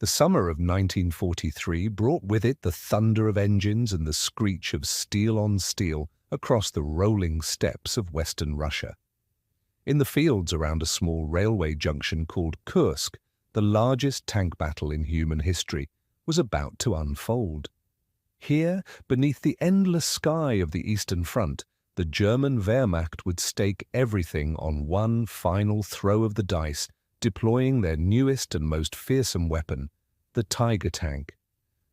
The summer of 1943 brought with it the thunder of engines and the screech of steel on steel across the rolling steppes of western Russia. In the fields around a small railway junction called Kursk, the largest tank battle in human history was about to unfold. Here, beneath the endless sky of the Eastern Front, the German Wehrmacht would stake everything on one final throw of the dice, deploying their newest and most fearsome weapon, the Tiger tank.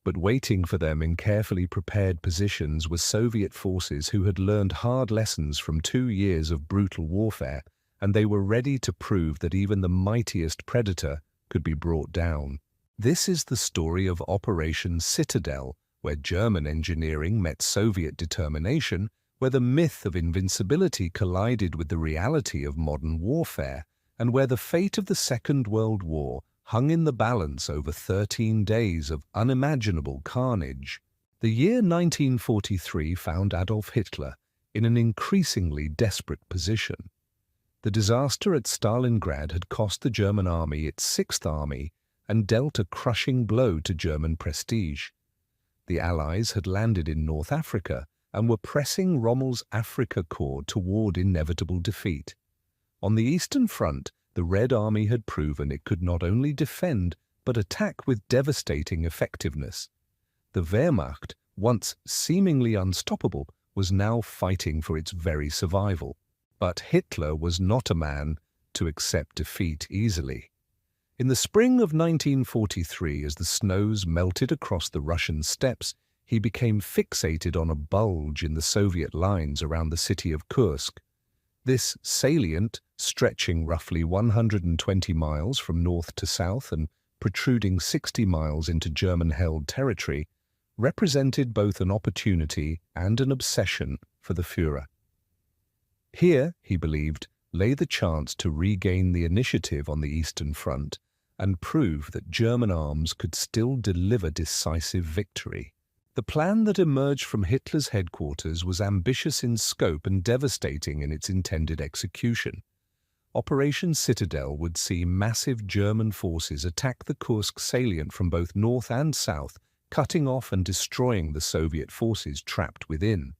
But waiting for them in carefully prepared positions were Soviet forces who had learned hard lessons from 2 years of brutal warfare, and they were ready to prove that even the mightiest predator could be brought down. This is the story of Operation Citadel, where German engineering met Soviet determination, where the myth of invincibility collided with the reality of modern warfare, and where the fate of the Second World War hung in the balance over 13 days of unimaginable carnage. The year 1943 found Adolf Hitler in an increasingly desperate position. The disaster at Stalingrad had cost the German army its Sixth Army and dealt a crushing blow to German prestige. The Allies had landed in North Africa and were pressing Rommel's Afrika Korps toward inevitable defeat. On the Eastern Front, the Red Army had proven it could not only defend but attack with devastating effectiveness. The Wehrmacht, once seemingly unstoppable, was now fighting for its very survival. But Hitler was not a man to accept defeat easily. In the spring of 1943, as the snows melted across the Russian steppes, he became fixated on a bulge in the Soviet lines around the city of Kursk. This salient, stretching roughly 120 miles from north to south and protruding 60 miles into German-held territory, represented both an opportunity and an obsession for the Führer. Here, he believed, lay the chance to regain the initiative on the Eastern Front and prove that German arms could still deliver decisive victory. The plan that emerged from Hitler's headquarters was ambitious in scope and devastating in its intended execution. Operation Citadel would see massive German forces attack the Kursk salient from both north and south, cutting off and destroying the Soviet forces trapped within.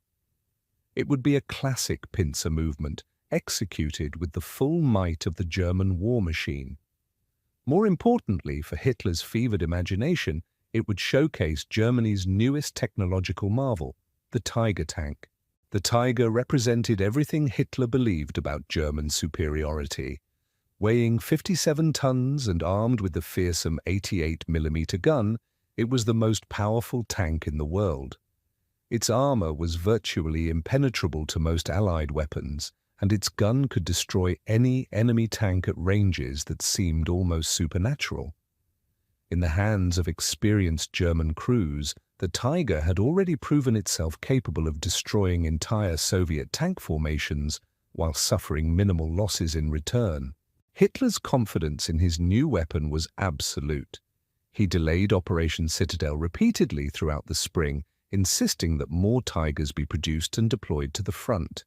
It would be a classic pincer movement, executed with the full might of the German war machine. More importantly for Hitler's fevered imagination, it would showcase Germany's newest technological marvel, the Tiger tank. The Tiger represented everything Hitler believed about German superiority. Weighing 57 tons and armed with the fearsome 88mm gun, it was the most powerful tank in the world. Its armor was virtually impenetrable to most Allied weapons, and its gun could destroy any enemy tank at ranges that seemed almost supernatural. In the hands of experienced German crews, the Tiger had already proven itself capable of destroying entire Soviet tank formations while suffering minimal losses in return. Hitler's confidence in his new weapon was absolute. He delayed Operation Citadel repeatedly throughout the spring, insisting that more Tigers be produced and deployed to the front.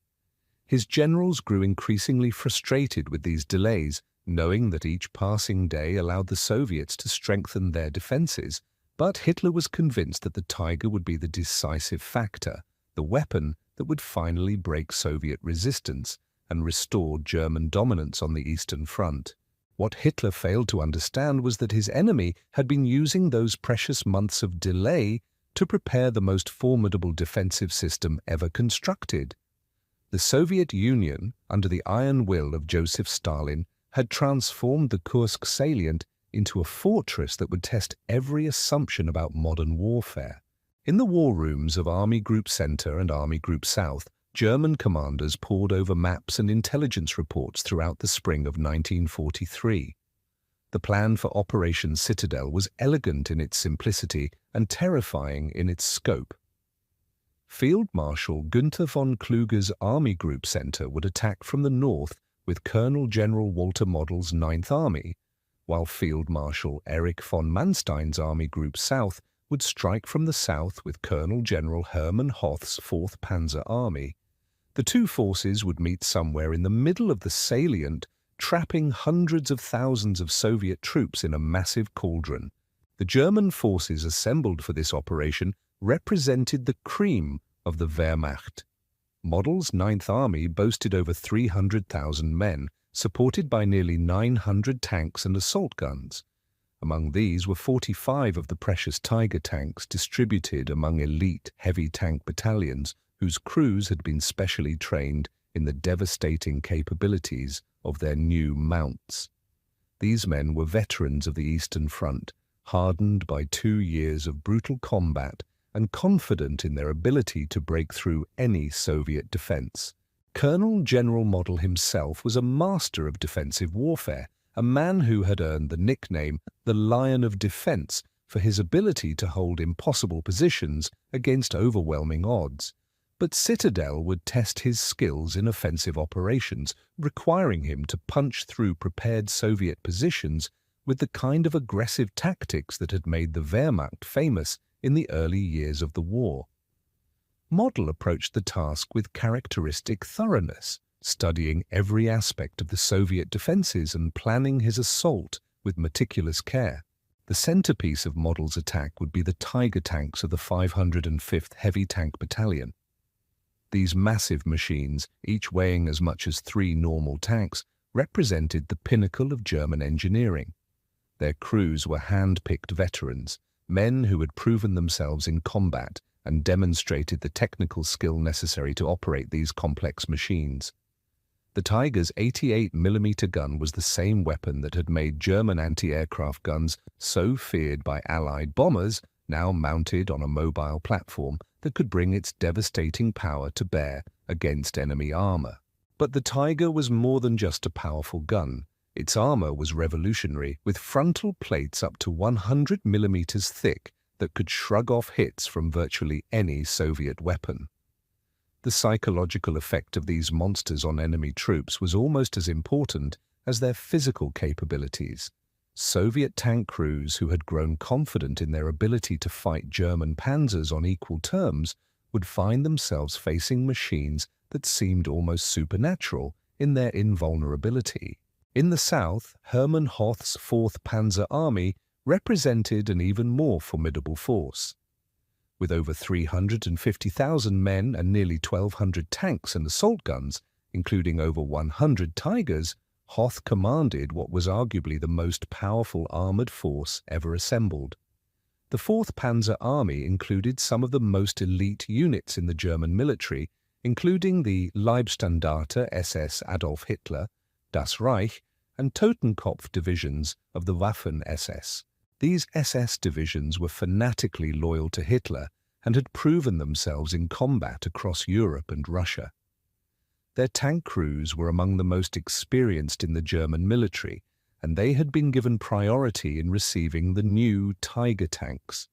His generals grew increasingly frustrated with these delays, knowing that each passing day allowed the Soviets to strengthen their defenses, but Hitler was convinced that the Tiger would be the decisive factor, the weapon that would finally break Soviet resistance and restore German dominance on the Eastern Front. What Hitler failed to understand was that his enemy had been using those precious months of delay to prepare the most formidable defensive system ever constructed. The Soviet Union, under the iron will of Joseph Stalin, had transformed the Kursk salient into a fortress that would test every assumption about modern warfare. In the war rooms of Army Group Center and Army Group South, German commanders pored over maps and intelligence reports throughout the spring of 1943. The plan for Operation Citadel was elegant in its simplicity and terrifying in its scope. Field Marshal Günther von Kluge's Army Group Center would attack from the north with Colonel General Walter Model's Ninth Army, while Field Marshal Erich von Manstein's Army Group South would strike from the south with Colonel General Hermann Hoth's 4th Panzer Army. The two forces would meet somewhere in the middle of the salient, trapping hundreds of thousands of Soviet troops in a massive cauldron. The German forces assembled for this operation represented the cream of the Wehrmacht. Model's Ninth Army boasted over 300,000 men, supported by nearly 900 tanks and assault guns. Among these were 45 of the precious Tiger tanks distributed among elite heavy tank battalions whose crews had been specially trained in the devastating capabilities of their new mounts. These men were veterans of the Eastern Front, hardened by 2 years of brutal combat and confident in their ability to break through any Soviet defense. Colonel General Model himself was a master of defensive warfare, a man who had earned the nickname the Lion of Defense for his ability to hold impossible positions against overwhelming odds. But Citadel would test his skills in offensive operations, requiring him to punch through prepared Soviet positions with the kind of aggressive tactics that had made the Wehrmacht famous in the early years of the war. Model approached the task with characteristic thoroughness, studying every aspect of the Soviet defenses and planning his assault with meticulous care. The centerpiece of Model's attack would be the Tiger tanks of the 505th Heavy Tank Battalion. These massive machines, each weighing as much as 3 normal tanks, represented the pinnacle of German engineering. Their crews were hand-picked veterans, men who had proven themselves in combat and demonstrated the technical skill necessary to operate these complex machines. The Tiger's 88mm gun was the same weapon that had made German anti-aircraft guns so feared by Allied bombers, now mounted on a mobile platform that could bring its devastating power to bear against enemy armor. But the Tiger was more than just a powerful gun. Its armor was revolutionary, with frontal plates up to 100mm thick that could shrug off hits from virtually any Soviet weapon. The psychological effect of these monsters on enemy troops was almost as important as their physical capabilities. Soviet tank crews who had grown confident in their ability to fight German panzers on equal terms would find themselves facing machines that seemed almost supernatural in their invulnerability. In the south, Hermann Hoth's 4th Panzer Army represented an even more formidable force. With over 350,000 men and nearly 1,200 tanks and assault guns, including over 100 Tigers, Hoth commanded what was arguably the most powerful armored force ever assembled. The 4th Panzer Army included some of the most elite units in the German military, including the Leibstandarte SS Adolf Hitler, Das Reich, and Totenkopf divisions of the Waffen-SS. These SS divisions were fanatically loyal to Hitler and had proven themselves in combat across Europe and Russia. Their tank crews were among the most experienced in the German military, and they had been given priority in receiving the new Tiger tanks.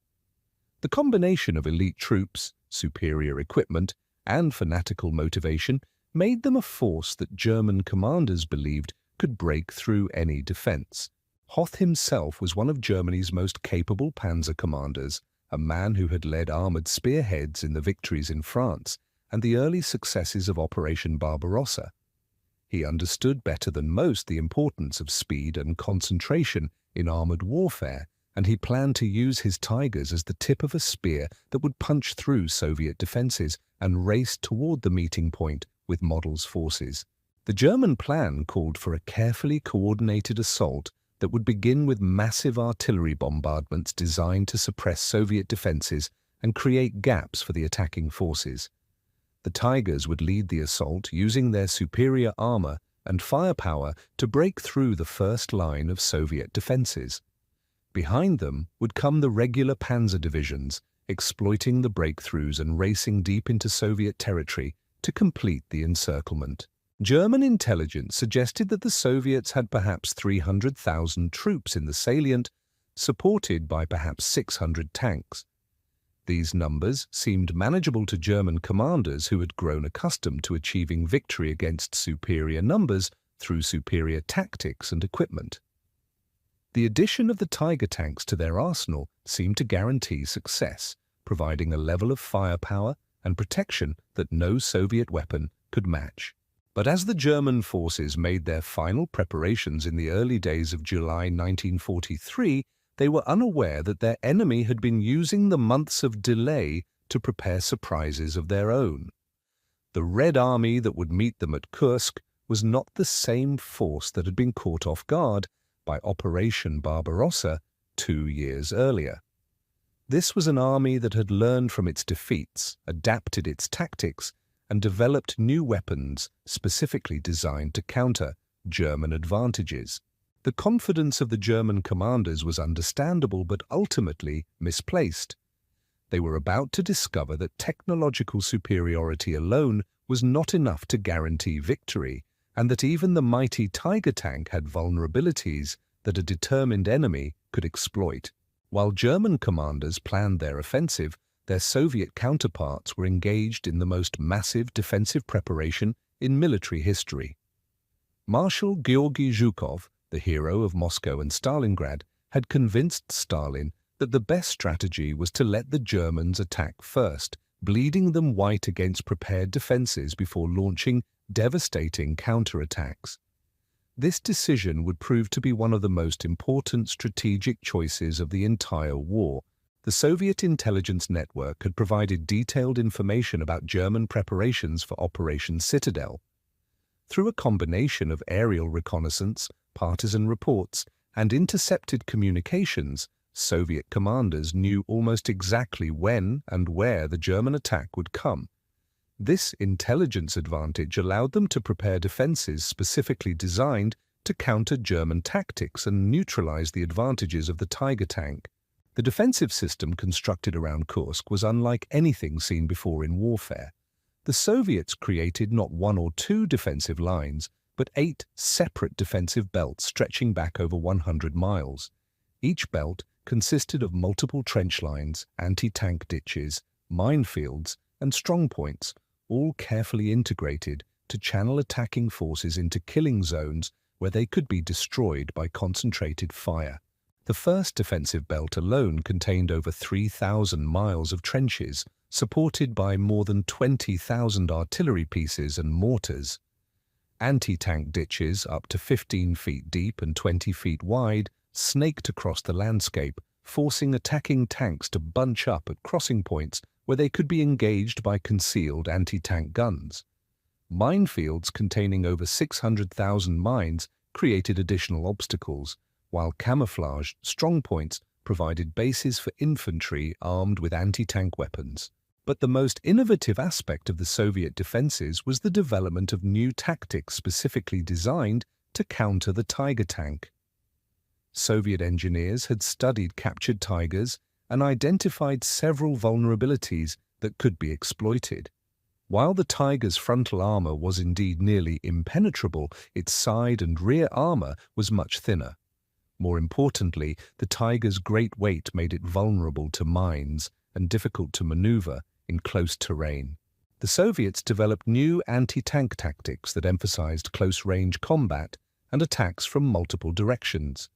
The combination of elite troops, superior equipment, and fanatical motivation made them a force that German commanders believed could break through any defense. Hoth himself was one of Germany's most capable panzer commanders, a man who had led armored spearheads in the victories in France and the early successes of Operation Barbarossa. He understood better than most the importance of speed and concentration in armored warfare, and he planned to use his Tigers as the tip of a spear that would punch through Soviet defenses and race toward the meeting point with Model's forces. The German plan called for a carefully coordinated assault that would begin with massive artillery bombardments designed to suppress Soviet defenses and create gaps for the attacking forces. The Tigers would lead the assault using their superior armor and firepower to break through the first line of Soviet defenses. Behind them would come the regular panzer divisions, exploiting the breakthroughs and racing deep into Soviet territory to complete the encirclement. German intelligence suggested that the Soviets had perhaps 300,000 troops in the salient, supported by perhaps 600 tanks. These numbers seemed manageable to German commanders who had grown accustomed to achieving victory against superior numbers through superior tactics and equipment. The addition of the Tiger tanks to their arsenal seemed to guarantee success, providing a level of firepower and protection that no Soviet weapon could match. But as the German forces made their final preparations in the early days of July 1943, they were unaware that their enemy had been using the months of delay to prepare surprises of their own. The Red Army that would meet them at Kursk was not the same force that had been caught off guard by Operation Barbarossa 2 years earlier. This was an army that had learned from its defeats, adapted its tactics, and developed new weapons specifically designed to counter German advantages. The confidence of the German commanders was understandable but ultimately misplaced. They were about to discover that technological superiority alone was not enough to guarantee victory, and that even the mighty Tiger tank had vulnerabilities that a determined enemy could exploit. While German commanders planned their offensive, their Soviet counterparts were engaged in the most massive defensive preparation in military history. Marshal Georgy Zhukov, the hero of Moscow and Stalingrad, had convinced Stalin that the best strategy was to let the Germans attack first, bleeding them white against prepared defenses before launching devastating counterattacks. This decision would prove to be one of the most important strategic choices of the entire war. The Soviet intelligence network had provided detailed information about German preparations for Operation Citadel. Through a combination of aerial reconnaissance, partisan reports, and intercepted communications, Soviet commanders knew almost exactly when and where the German attack would come. This intelligence advantage allowed them to prepare defenses specifically designed to counter German tactics and neutralize the advantages of the Tiger tank. The defensive system constructed around Kursk was unlike anything seen before in warfare. The Soviets created not 1 or 2 defensive lines, but 8 separate defensive belts stretching back over 100 miles. Each belt consisted of multiple trench lines, anti-tank ditches, minefields, and strongpoints, all carefully integrated to channel attacking forces into killing zones where they could be destroyed by concentrated fire. The first defensive belt alone contained over 3,000 miles of trenches, supported by more than 20,000 artillery pieces and mortars. Anti-tank ditches up to 15 feet deep and 20 feet wide snaked across the landscape, forcing attacking tanks to bunch up at crossing points where they could be engaged by concealed anti-tank guns. Minefields containing over 600,000 mines created additional obstacles, while camouflaged strongpoints provided bases for infantry armed with anti-tank weapons. But the most innovative aspect of the Soviet defenses was the development of new tactics specifically designed to counter the Tiger tank. Soviet engineers had studied captured Tigers and identified several vulnerabilities that could be exploited. While the Tiger's frontal armor was indeed nearly impenetrable, its side and rear armor was much thinner. More importantly, the Tiger's great weight made it vulnerable to mines and difficult to maneuver in close terrain. The Soviets developed new anti-tank tactics that emphasized close-range combat and attacks from multiple directions.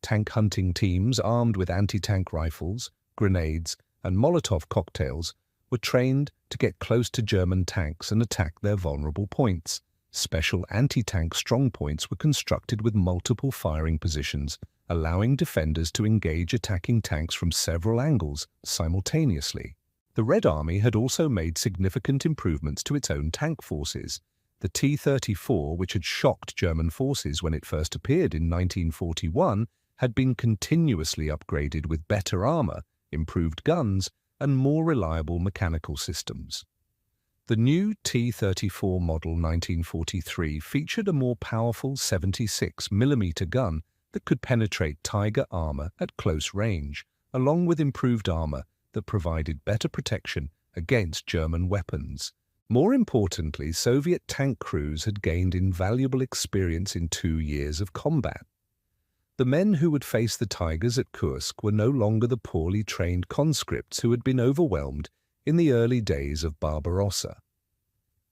Tank hunting teams armed with anti-tank rifles, grenades, and Molotov cocktails were trained to get close to German tanks and attack their vulnerable points. Special anti-tank strongpoints were constructed with multiple firing positions, allowing defenders to engage attacking tanks from several angles simultaneously. The Red Army had also made significant improvements to its own tank forces. The T-34, which had shocked German forces when it first appeared in 1941, had been continuously upgraded with better armor, improved guns, and more reliable mechanical systems. The new T-34 model 1943 featured a more powerful 76mm gun that could penetrate Tiger armor at close range, along with improved armor that provided better protection against German weapons. More importantly, Soviet tank crews had gained invaluable experience in 2 years of combat. The men who would face the Tigers at Kursk were no longer the poorly trained conscripts who had been overwhelmed in the early days of Barbarossa.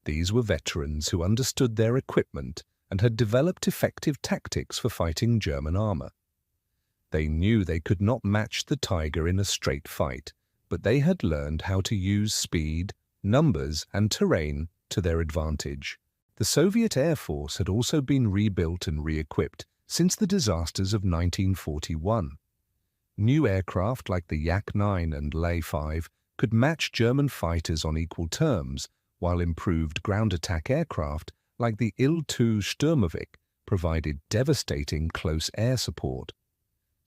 These were veterans who understood their equipment and had developed effective tactics for fighting German armor. They knew they could not match the Tiger in a straight fight, but they had learned how to use speed, numbers, and terrain to their advantage. The Soviet Air Force had also been rebuilt and re-equipped since the disasters of 1941. New aircraft like the Yak-9 and Lay-5 could match German fighters on equal terms, while improved ground attack aircraft like the Il-2 Sturmovik provided devastating close air support.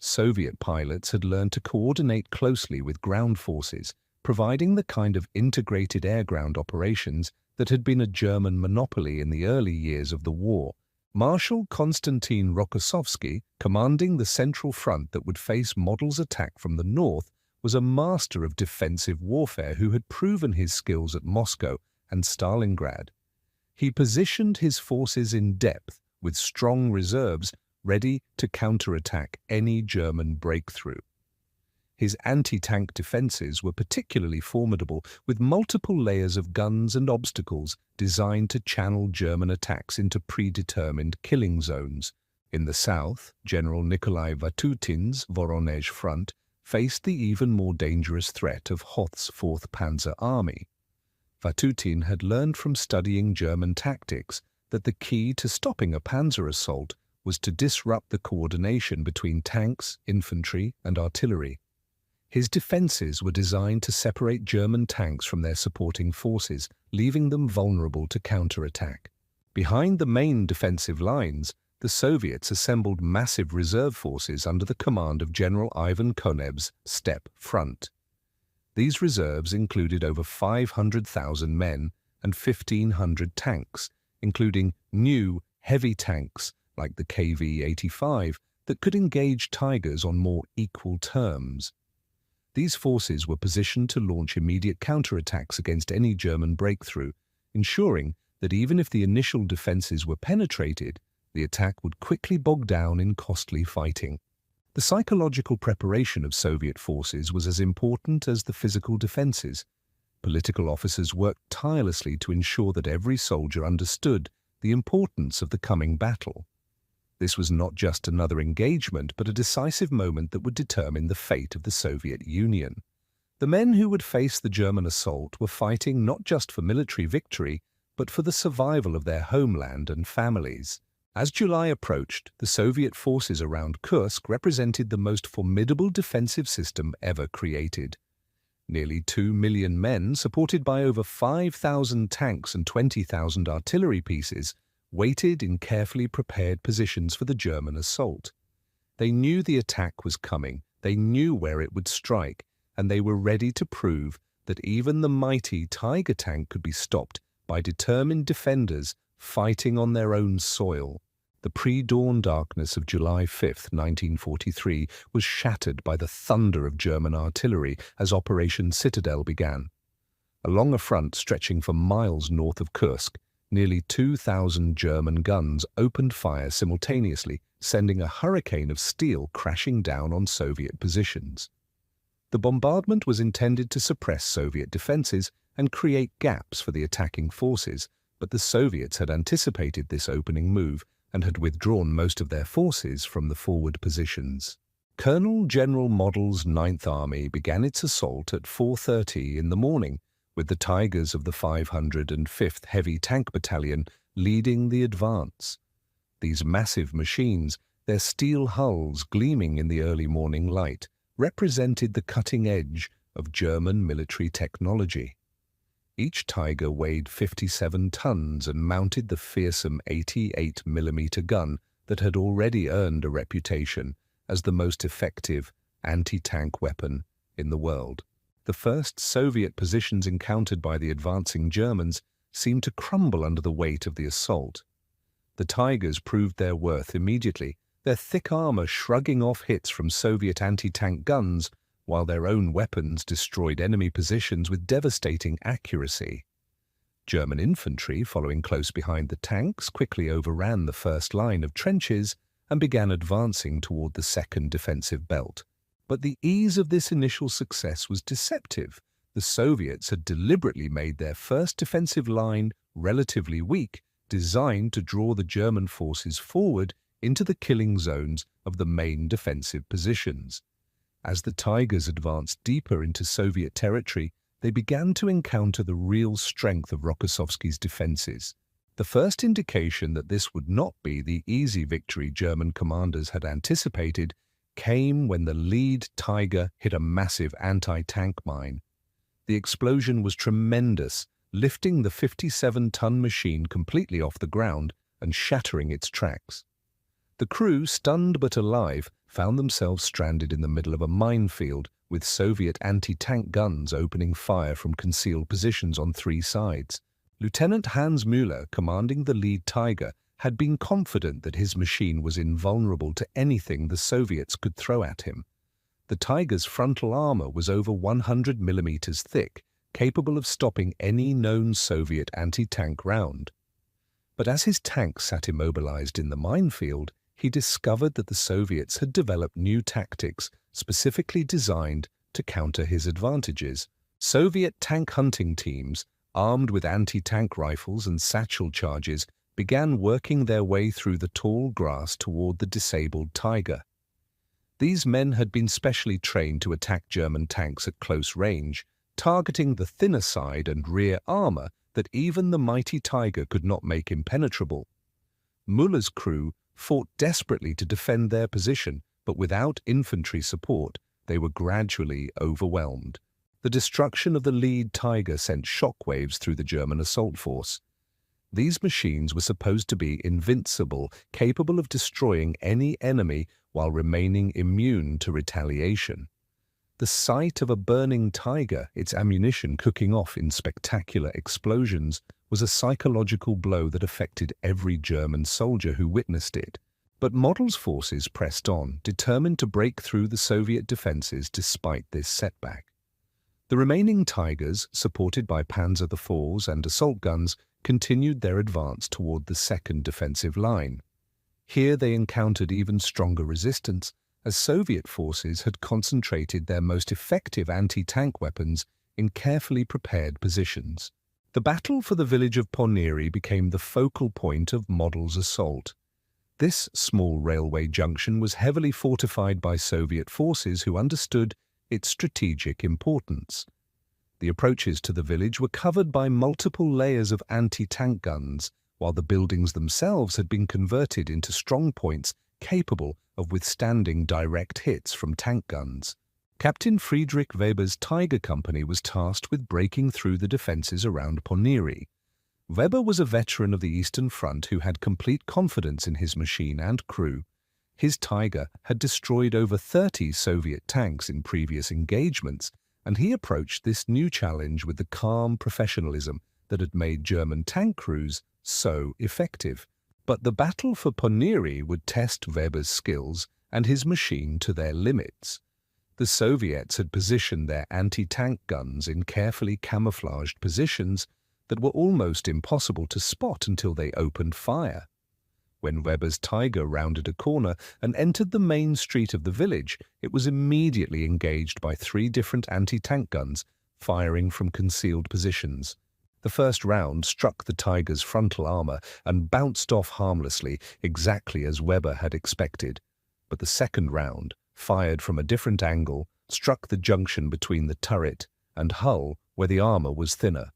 Soviet pilots had learned to coordinate closely with ground forces, providing the kind of integrated air-ground operations that had been a German monopoly in the early years of the war. Marshal Konstantin Rokossovsky, commanding the Central Front that would face Model's attack from the north, was a master of defensive warfare who had proven his skills at Moscow and Stalingrad. He positioned his forces in depth with strong reserves ready to counterattack any German breakthrough. His anti-tank defenses were particularly formidable, with multiple layers of guns and obstacles designed to channel German attacks into predetermined killing zones. In the south, General Nikolai Vatutin's Voronezh front faced the even more dangerous threat of Hoth's 4th Panzer Army. Vatutin had learned from studying German tactics that the key to stopping a panzer assault was to disrupt the coordination between tanks, infantry, and artillery. His defenses were designed to separate German tanks from their supporting forces, leaving them vulnerable to counterattack. Behind the main defensive lines, the Soviets assembled massive reserve forces under the command of General Ivan Konev's Steppe Front. These reserves included over 500,000 men and 1,500 tanks, including new, heavy tanks like the KV-85 that could engage Tigers on more equal terms. These forces were positioned to launch immediate counterattacks against any German breakthrough, ensuring that even if the initial defenses were penetrated, the attack would quickly bog down in costly fighting. The psychological preparation of Soviet forces was as important as the physical defenses. Political officers worked tirelessly to ensure that every soldier understood the importance of the coming battle. This was not just another engagement, but a decisive moment that would determine the fate of the Soviet Union. The men who would face the German assault were fighting not just for military victory, but for the survival of their homeland and families. As July approached, the Soviet forces around Kursk represented the most formidable defensive system ever created. Nearly 2 million men, supported by over 5,000 tanks and 20,000 artillery pieces, waited in carefully prepared positions for the German assault. They knew the attack was coming, they knew where it would strike, and they were ready to prove that even the mighty Tiger tank could be stopped by determined defenders fighting on their own soil. The pre-dawn darkness of July 5, 1943, was shattered by the thunder of German artillery as Operation Citadel began. Along a front stretching for miles north of Kursk, nearly 2,000 German guns opened fire simultaneously, sending a hurricane of steel crashing down on Soviet positions. The bombardment was intended to suppress Soviet defenses and create gaps for the attacking forces, but the Soviets had anticipated this opening move and had withdrawn most of their forces from the forward positions. Colonel General Model's 9th Army began its assault at 4:30 in the morning, with the Tigers of the 505th Heavy Tank Battalion leading the advance. These massive machines, their steel hulls gleaming in the early morning light, represented the cutting edge of German military technology. Each Tiger weighed 57 tons and mounted the fearsome 88mm gun that had already earned a reputation as the most effective anti-tank weapon in the world. The first Soviet positions encountered by the advancing Germans seemed to crumble under the weight of the assault. The Tigers proved their worth immediately, their thick armor shrugging off hits from Soviet anti-tank guns, while their own weapons destroyed enemy positions with devastating accuracy. German infantry, following close behind the tanks, quickly overran the first line of trenches and began advancing toward the second defensive belt. But the ease of this initial success was deceptive. The Soviets had deliberately made their first defensive line relatively weak, designed to draw the German forces forward into the killing zones of the main defensive positions. As the Tigers advanced deeper into Soviet territory, they began to encounter the real strength of Rokossovsky's defenses. The first indication that this would not be the easy victory German commanders had anticipated came when the lead Tiger hit a massive anti-tank mine. The explosion was tremendous, lifting the 57-ton machine completely off the ground and shattering its tracks. The crew, stunned but alive, found themselves stranded in the middle of a minefield with Soviet anti-tank guns opening fire from concealed positions on 3 sides. Lieutenant Hans Müller, commanding the lead Tiger, had been confident that his machine was invulnerable to anything the Soviets could throw at him. The Tiger's frontal armor was over 100 millimeters thick, capable of stopping any known Soviet anti-tank round. But as his tank sat immobilized in the minefield, he discovered that the Soviets had developed new tactics specifically designed to counter his advantages. Soviet tank hunting teams, armed with anti-tank rifles and satchel charges, began working their way through the tall grass toward the disabled Tiger. These men had been specially trained to attack German tanks at close range, targeting the thinner side and rear armor that even the mighty Tiger could not make impenetrable. Müller's crew fought desperately to defend their position, but without infantry support, they were gradually overwhelmed. The destruction of the lead Tiger sent shockwaves through the German assault force. These machines were supposed to be invincible, capable of destroying any enemy while remaining immune to retaliation. The sight of a burning Tiger, its ammunition cooking off in spectacular explosions, was a psychological blow that affected every German soldier who witnessed it. But Model's forces pressed on, determined to break through the Soviet defenses despite this setback. The remaining Tigers, supported by Panzer IVs and assault guns, continued their advance toward the second defensive line. Here they encountered even stronger resistance, as Soviet forces had concentrated their most effective anti-tank weapons in carefully prepared positions. The battle for the village of Ponneri became the focal point of Model's assault. This small railway junction was heavily fortified by Soviet forces who understood its strategic importance. The approaches to the village were covered by multiple layers of anti-tank guns, while the buildings themselves had been converted into strong points capable of withstanding direct hits from tank guns. Captain Friedrich Weber's Tiger Company was tasked with breaking through the defenses around Ponneri. Weber was a veteran of the Eastern Front who had complete confidence in his machine and crew. His Tiger had destroyed over 30 Soviet tanks in previous engagements, and he approached this new challenge with the calm professionalism that had made German tank crews so effective. But the battle for Ponneri would test Weber's skills and his machine to their limits. The Soviets had positioned their anti-tank guns in carefully camouflaged positions that were almost impossible to spot until they opened fire. When Weber's Tiger rounded a corner and entered the main street of the village, it was immediately engaged by 3 different anti-tank guns, firing from concealed positions. The first round struck the Tiger's frontal armor and bounced off harmlessly, exactly as Weber had expected. But the second round, fired from a different angle, struck the junction between the turret and hull where the armor was thinner.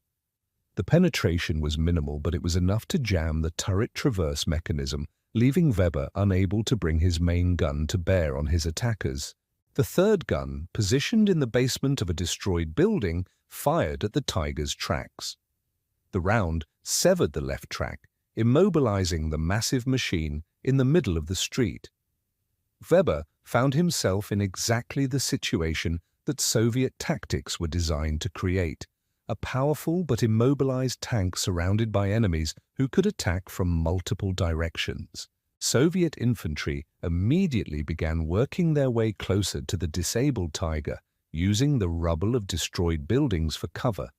The penetration was minimal, but it was enough to jam the turret traverse mechanism, leaving Weber unable to bring his main gun to bear on his attackers. The third gun, positioned in the basement of a destroyed building, fired at the Tiger's tracks. The round severed the left track, immobilizing the massive machine in the middle of the street. Weber found himself in exactly the situation that Soviet tactics were designed to create. A powerful but immobilized tank surrounded by enemies who could attack from multiple directions. Soviet infantry immediately began working their way closer to the disabled Tiger, using the rubble of destroyed buildings for cover.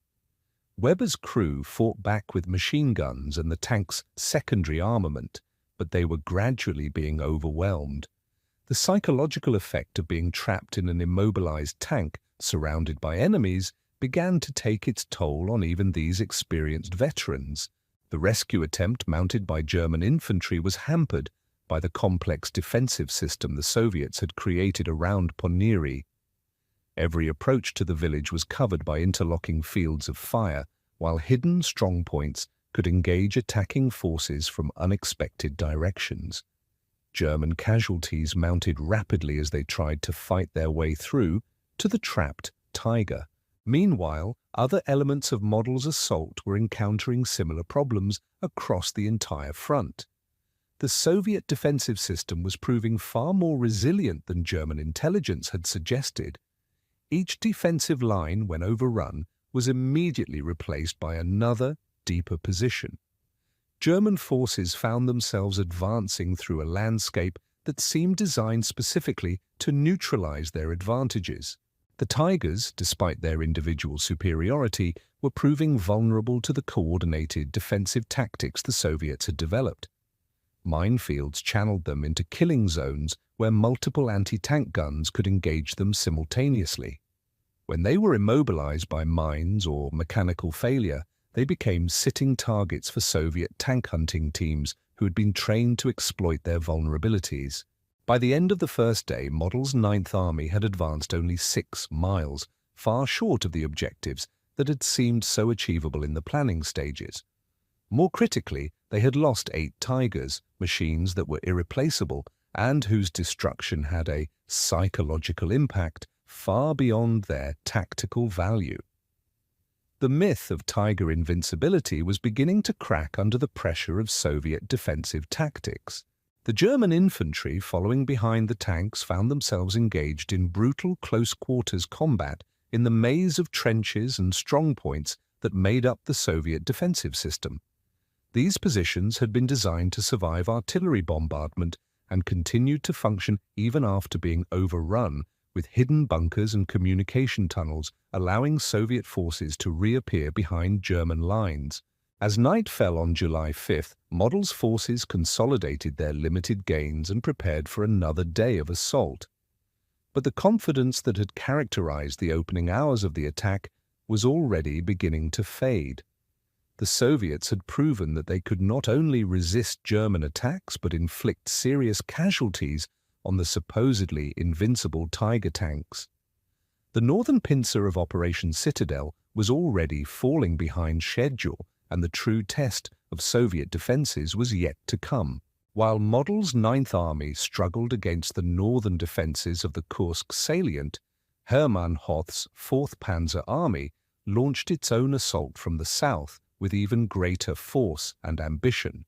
Weber's crew fought back with machine guns and the tank's secondary armament, but they were gradually being overwhelmed. The psychological effect of being trapped in an immobilized tank surrounded by enemies began to take its toll on even these experienced veterans. The rescue attempt mounted by German infantry was hampered by the complex defensive system the Soviets had created around Ponneri. Every approach to the village was covered by interlocking fields of fire, while hidden strong points could engage attacking forces from unexpected directions. German casualties mounted rapidly as they tried to fight their way through, to the trapped Tiger. Meanwhile, other elements of Model's assault were encountering similar problems across the entire front. The Soviet defensive system was proving far more resilient than German intelligence had suggested. Each defensive line, when overrun, was immediately replaced by another, deeper position. German forces found themselves advancing through a landscape that seemed designed specifically to neutralize their advantages. The Tigers, despite their individual superiority, were proving vulnerable to the coordinated defensive tactics the Soviets had developed. Minefields channeled them into killing zones where multiple anti-tank guns could engage them simultaneously. When they were immobilized by mines or mechanical failure, they became sitting targets for Soviet tank hunting teams who had been trained to exploit their vulnerabilities. By the end of the first day, Model's Ninth Army had advanced only 6 miles, far short of the objectives that had seemed so achievable in the planning stages. More critically, they had lost 8 Tigers, machines that were irreplaceable and whose destruction had a psychological impact far beyond their tactical value. The myth of Tiger invincibility was beginning to crack under the pressure of Soviet defensive tactics. The German infantry following behind the tanks found themselves engaged in brutal close-quarters combat in the maze of trenches and strongpoints that made up the Soviet defensive system. These positions had been designed to survive artillery bombardment and continued to function even after being overrun, with hidden bunkers and communication tunnels allowing Soviet forces to reappear behind German lines. As night fell on July 5th, Model's forces consolidated their limited gains and prepared for another day of assault. But the confidence that had characterized the opening hours of the attack was already beginning to fade. The Soviets had proven that they could not only resist German attacks but inflict serious casualties on the supposedly invincible Tiger tanks. The northern pincer of Operation Citadel was already falling behind schedule, and the true test of Soviet defenses was yet to come. While Model's Ninth Army struggled against the northern defenses of the Kursk salient, Hermann Hoth's 4th Panzer Army launched its own assault from the south with even greater force and ambition.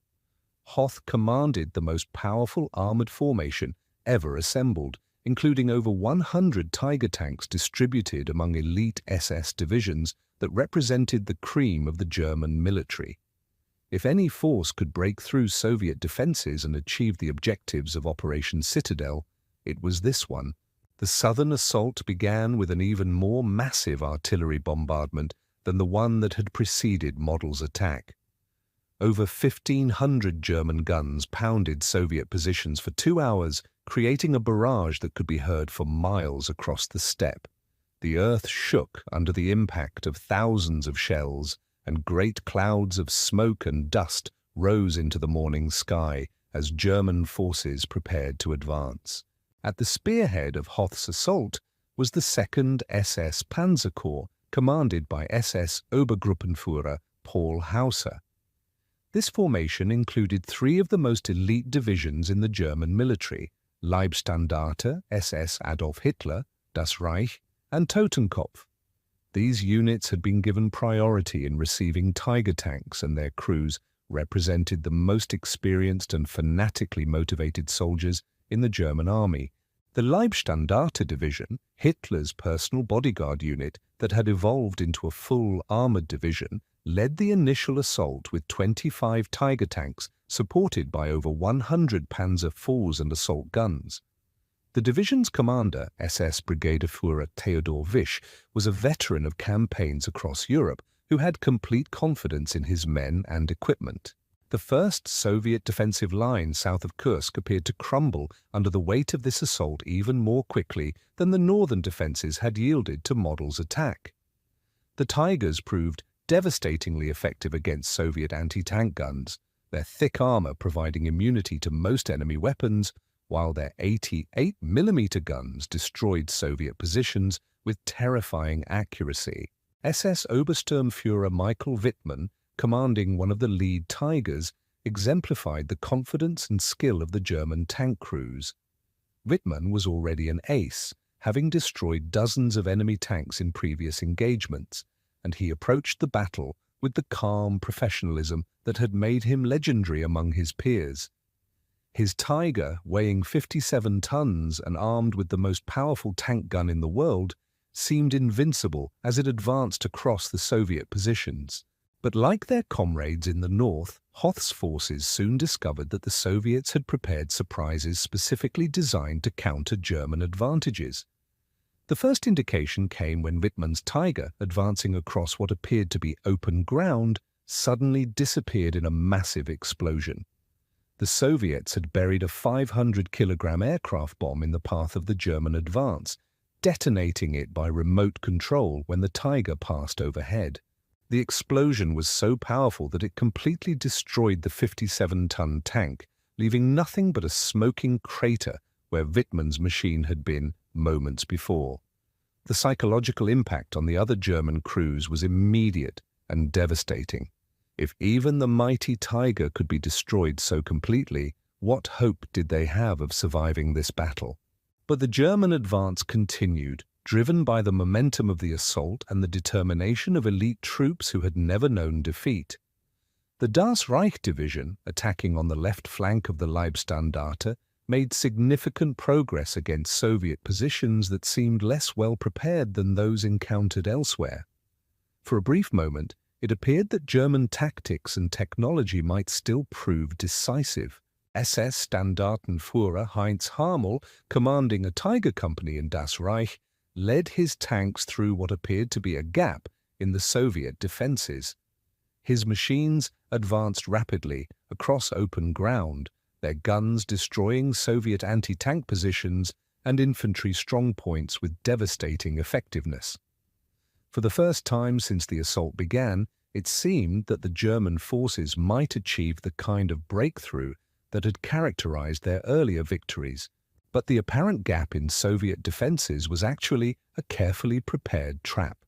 Hoth commanded the most powerful armored formation ever assembled, including over 100 Tiger tanks distributed among elite SS divisions that represented the cream of the German military. If any force could break through Soviet defenses and achieve the objectives of Operation Citadel, it was this one. The southern assault began with an even more massive artillery bombardment than the one that had preceded Model's attack. Over 1,500 German guns pounded Soviet positions for 2 hours, creating a barrage that could be heard for miles across the steppe. The earth shook under the impact of thousands of shells, and great clouds of smoke and dust rose into the morning sky as German forces prepared to advance. At the spearhead of Hoth's assault was the 2nd SS Panzer Corps, commanded by SS Obergruppenführer Paul Hauser. This formation included 3 of the most elite divisions in the German military: Leibstandarte SS Adolf Hitler, Das Reich, and Totenkopf. These units had been given priority in receiving Tiger tanks, and their crews represented the most experienced and fanatically motivated soldiers in the German army. The Leibstandarte division, Hitler's personal bodyguard unit that had evolved into a full armored division, led the initial assault with 25 Tiger tanks supported by over 100 Panzer IVs and assault guns. The division's commander, SS Brigadeführer Theodor Wisch, was a veteran of campaigns across Europe who had complete confidence in his men and equipment. The first Soviet defensive line south of Kursk appeared to crumble under the weight of this assault even more quickly than the northern defenses had yielded to Model's attack. The Tigers proved devastatingly effective against Soviet anti-tank guns, their thick armor providing immunity to most enemy weapons, while their 88mm guns destroyed Soviet positions with terrifying accuracy. SS Obersturmführer Michael Wittmann, commanding one of the lead Tigers, exemplified the confidence and skill of the German tank crews. Wittmann was already an ace, having destroyed dozens of enemy tanks in previous engagements, and he approached the battle with the calm professionalism that had made him legendary among his peers. His Tiger, weighing 57 tons and armed with the most powerful tank gun in the world, seemed invincible as it advanced across the Soviet positions. But like their comrades in the north, Hoth's forces soon discovered that the Soviets had prepared surprises specifically designed to counter German advantages. The first indication came when Wittmann's Tiger, advancing across what appeared to be open ground, suddenly disappeared in a massive explosion. The Soviets had buried a 500-kilogram aircraft bomb in the path of the German advance, detonating it by remote control when the Tiger passed overhead. The explosion was so powerful that it completely destroyed the 57-ton tank, leaving nothing but a smoking crater where Wittmann's machine had been moments before. The psychological impact on the other German crews was immediate and devastating. If even the mighty Tiger could be destroyed so completely, what hope did they have of surviving this battle? But the German advance continued, driven by the momentum of the assault and the determination of elite troops who had never known defeat. The Das Reich division, attacking on the left flank of the Leibstandarte, made significant progress against Soviet positions that seemed less well prepared than those encountered elsewhere. For a brief moment, it appeared that German tactics and technology might still prove decisive. SS Standartenführer Heinz Harmel, commanding a Tiger company in Das Reich, led his tanks through what appeared to be a gap in the Soviet defenses. His machines advanced rapidly across open ground, their guns destroying Soviet anti-tank positions and infantry strongpoints with devastating effectiveness. For the first time since the assault began, it seemed that the German forces might achieve the kind of breakthrough that had characterized their earlier victories. But the apparent gap in Soviet defenses was actually a carefully prepared trap.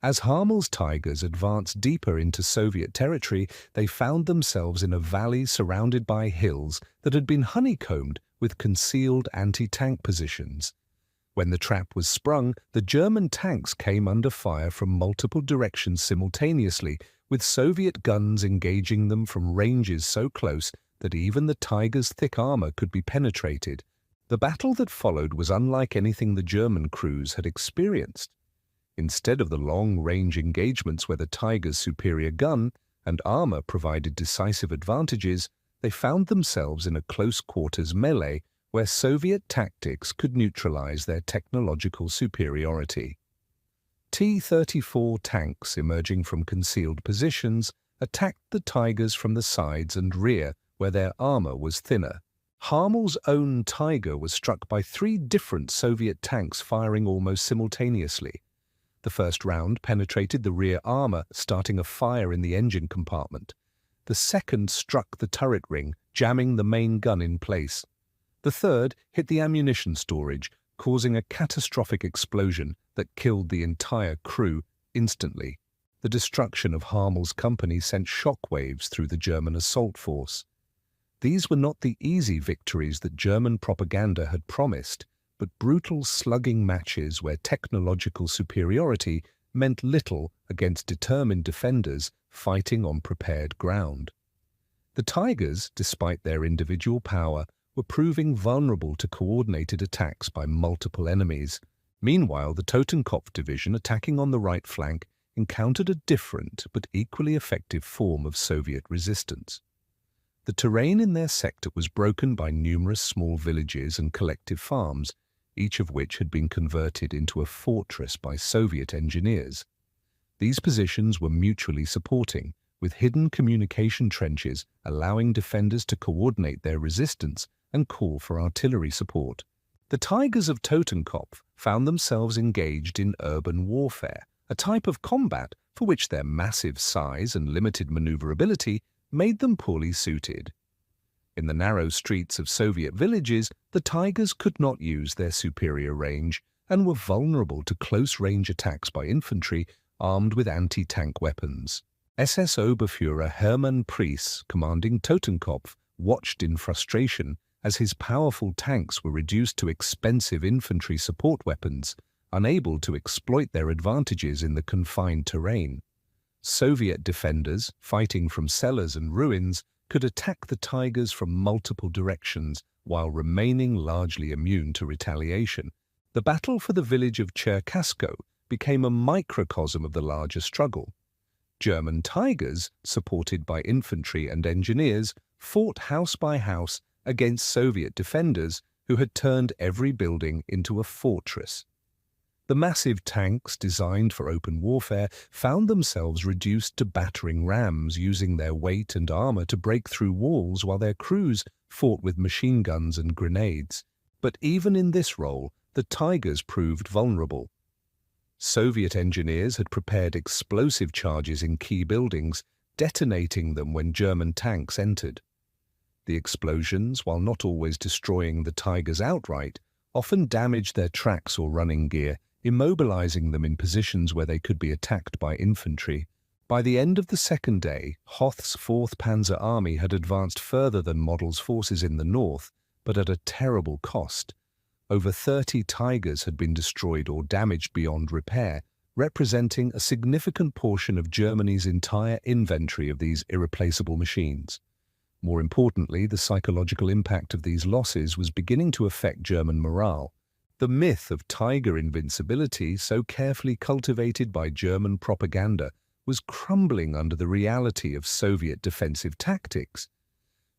As Harmel's Tigers advanced deeper into Soviet territory, they found themselves in a valley surrounded by hills that had been honeycombed with concealed anti-tank positions. When the trap was sprung, the German tanks came under fire from multiple directions simultaneously, with Soviet guns engaging them from ranges so close that even the Tiger's thick armor could be penetrated. The battle that followed was unlike anything the German crews had experienced. Instead of the long-range engagements where the Tiger's superior gun and armor provided decisive advantages, they found themselves in a close-quarters melee where Soviet tactics could neutralize their technological superiority. T-34 tanks emerging from concealed positions attacked the Tigers from the sides and rear where their armor was thinner. Harmel's own Tiger was struck by 3 different Soviet tanks firing almost simultaneously. The first round penetrated the rear armor, starting a fire in the engine compartment. The second struck the turret ring, jamming the main gun in place. The third hit the ammunition storage, causing a catastrophic explosion that killed the entire crew instantly. The destruction of Harmel's company sent shockwaves through the German assault force. These were not the easy victories that German propaganda had promised, but brutal slugging matches where technological superiority meant little against determined defenders fighting on prepared ground. The Tigers, despite their individual power, were proving vulnerable to coordinated attacks by multiple enemies. Meanwhile, the Totenkopf division, attacking on the right flank, encountered a different but equally effective form of Soviet resistance. The terrain in their sector was broken by numerous small villages and collective farms, each of which had been converted into a fortress by Soviet engineers. These positions were mutually supporting, with hidden communication trenches allowing defenders to coordinate their resistance and call for artillery support. The Tigers of Totenkopf found themselves engaged in urban warfare, a type of combat for which their massive size and limited maneuverability made them poorly suited. In the narrow streets of Soviet villages, the Tigers could not use their superior range and were vulnerable to close-range attacks by infantry armed with anti-tank weapons. SS Oberfuhrer Hermann Priess, commanding Totenkopf, watched in frustration as his powerful tanks were reduced to expensive infantry support weapons, unable to exploit their advantages in the confined terrain. Soviet defenders, fighting from cellars and ruins, could attack the Tigers from multiple directions while remaining largely immune to retaliation. The battle for the village of Cherkasko became a microcosm of the larger struggle. German Tigers, supported by infantry and engineers, fought house by house against Soviet defenders who had turned every building into a fortress. The massive tanks designed for open warfare found themselves reduced to battering rams, using their weight and armor to break through walls while their crews fought with machine guns and grenades. But even in this role, the Tigers proved vulnerable. Soviet engineers had prepared explosive charges in key buildings, detonating them when German tanks entered. The explosions, while not always destroying the Tigers outright, often damaged their tracks or running gear, immobilizing them in positions where they could be attacked by infantry. By the end of the second day, Hoth's 4th Panzer Army had advanced further than Model's forces in the north, but at a terrible cost. Over 30 Tigers had been destroyed or damaged beyond repair, representing a significant portion of Germany's entire inventory of these irreplaceable machines. More importantly, the psychological impact of these losses was beginning to affect German morale. The myth of Tiger invincibility, so carefully cultivated by German propaganda, was crumbling under the reality of Soviet defensive tactics.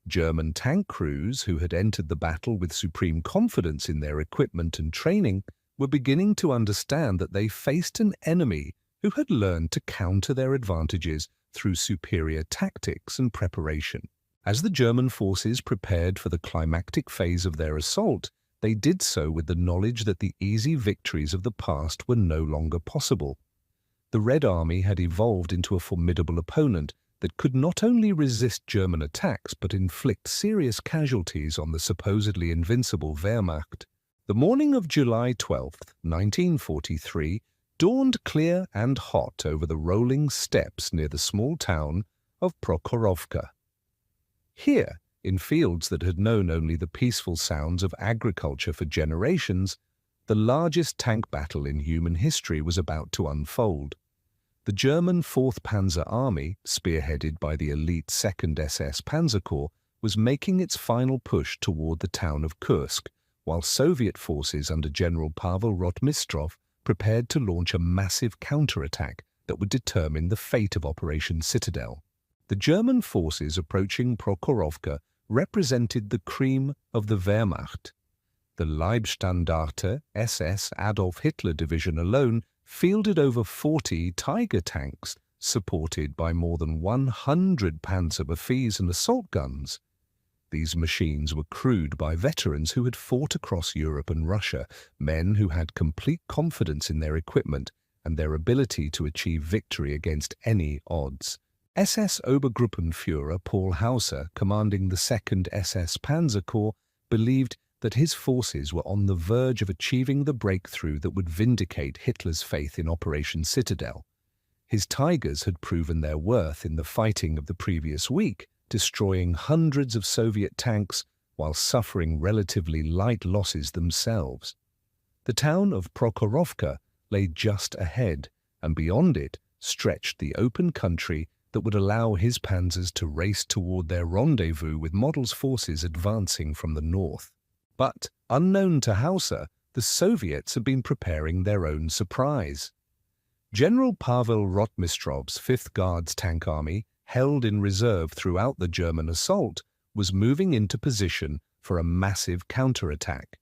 German tank crews, who had entered the battle with supreme confidence in their equipment and training, were beginning to understand that they faced an enemy who had learned to counter their advantages through superior tactics and preparation. As the German forces prepared for the climactic phase of their assault, they did so with the knowledge that the easy victories of the past were no longer possible. The Red Army had evolved into a formidable opponent that could not only resist German attacks but inflict serious casualties on the supposedly invincible Wehrmacht. The morning of July 12, 1943, dawned clear and hot over the rolling steppes near the small town of Prokhorovka. Here, in fields that had known only the peaceful sounds of agriculture for generations, the largest tank battle in human history was about to unfold. The German 4th Panzer Army, spearheaded by the elite 2nd SS Panzer Corps, was making its final push toward the town of Kursk, while Soviet forces under General Pavel Rotmistrov prepared to launch a massive counterattack that would determine the fate of Operation Citadel. The German forces approaching Prokhorovka represented the cream of the Wehrmacht. The Leibstandarte SS Adolf Hitler Division alone fielded over 40 Tiger tanks, supported by more than 100 Panzerbefehls and assault guns. These machines were crewed by veterans who had fought across Europe and Russia, men who had complete confidence in their equipment and their ability to achieve victory against any odds. SS Obergruppenführer Paul Hauser, commanding the 2nd SS Panzer Corps, believed that his forces were on the verge of achieving the breakthrough that would vindicate Hitler's faith in Operation Citadel. His Tigers had proven their worth in the fighting of the previous week, destroying hundreds of Soviet tanks while suffering relatively light losses themselves. The town of Prokhorovka lay just ahead, and beyond it stretched the open country that would allow his panzers to race toward their rendezvous with Model's forces advancing from the north. But, unknown to Hauser, the Soviets had been preparing their own surprise. General Pavel Rotmistrov's 5th Guards Tank Army, held in reserve throughout the German assault, was moving into position for a massive counterattack.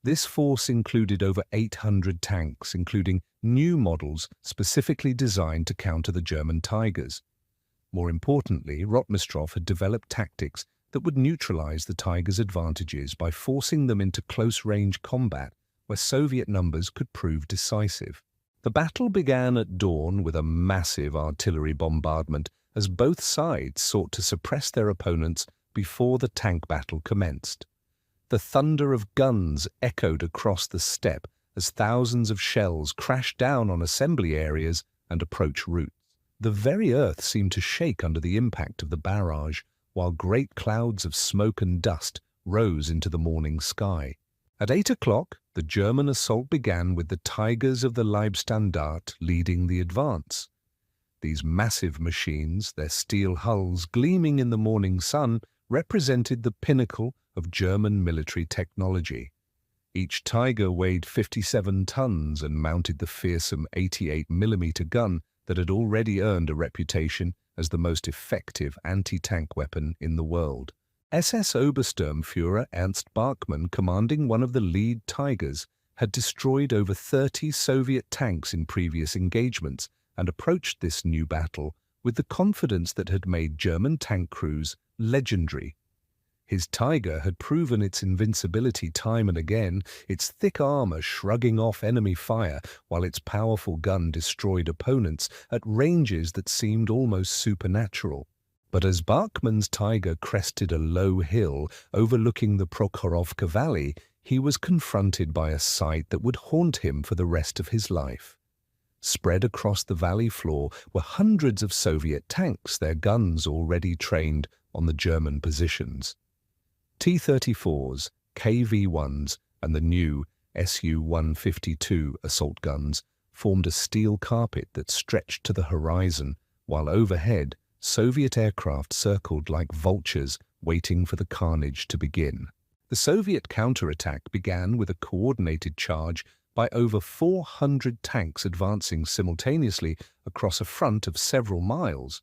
This force included over 800 tanks, including new models specifically designed to counter the German Tigers. More importantly, Rotmistrov had developed tactics that would neutralize the Tigers' advantages by forcing them into close-range combat where Soviet numbers could prove decisive. The battle began at dawn with a massive artillery bombardment as both sides sought to suppress their opponents before the tank battle commenced. The thunder of guns echoed across the steppe as thousands of shells crashed down on assembly areas and approach routes. The very earth seemed to shake under the impact of the barrage, while great clouds of smoke and dust rose into the morning sky. At 8 o'clock, the German assault began with the Tigers of the Leibstandarte leading the advance. These massive machines, their steel hulls gleaming in the morning sun, represented the pinnacle of German military technology. Each Tiger weighed 57 tons and mounted the fearsome 88mm gun that had already earned a reputation as the most effective anti-tank weapon in the world. SS Obersturmführer Ernst Bachmann, commanding one of the lead Tigers, had destroyed over 30 Soviet tanks in previous engagements and approached this new battle with the confidence that had made German tank crews legendary. His Tiger had proven its invincibility time and again, its thick armor shrugging off enemy fire while its powerful gun destroyed opponents at ranges that seemed almost supernatural. But as Bachmann's Tiger crested a low hill overlooking the Prokhorovka Valley, he was confronted by a sight that would haunt him for the rest of his life. Spread across the valley floor were hundreds of Soviet tanks, their guns already trained on the German positions. T-34s, KV-1s, and the new Su-152 assault guns formed a steel carpet that stretched to the horizon, while overhead, Soviet aircraft circled like vultures waiting for the carnage to begin. The Soviet counterattack began with a coordinated charge by over 400 tanks advancing simultaneously across a front of several miles.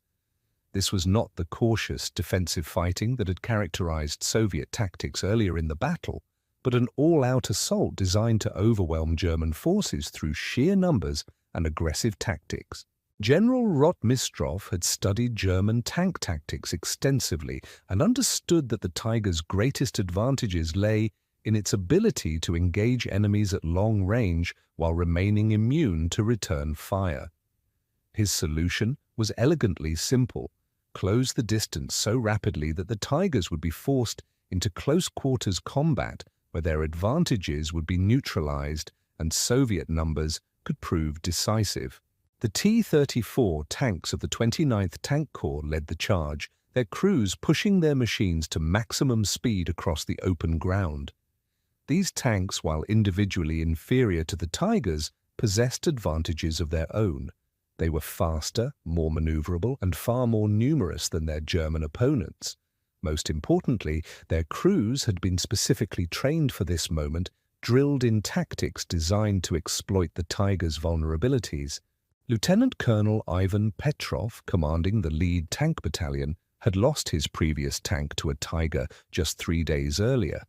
This was not the cautious defensive fighting that had characterized Soviet tactics earlier in the battle, but an all-out assault designed to overwhelm German forces through sheer numbers and aggressive tactics. General Rotmistrov had studied German tank tactics extensively and understood that the Tiger's greatest advantages lay in its ability to engage enemies at long range while remaining immune to return fire. His solution was elegantly simple: close the distance so rapidly that the Tigers would be forced into close-quarters combat where their advantages would be neutralized and Soviet numbers could prove decisive. The T-34 tanks of the 29th Tank Corps led the charge, their crews pushing their machines to maximum speed across the open ground. These tanks, while individually inferior to the Tigers, possessed advantages of their own. They were faster, more maneuverable, and far more numerous than their German opponents. Most importantly, their crews had been specifically trained for this moment, drilled in tactics designed to exploit the Tigers' vulnerabilities. Lieutenant Colonel Ivan Petrov, commanding the lead tank battalion, had lost his previous tank to a Tiger just 3 days earlier.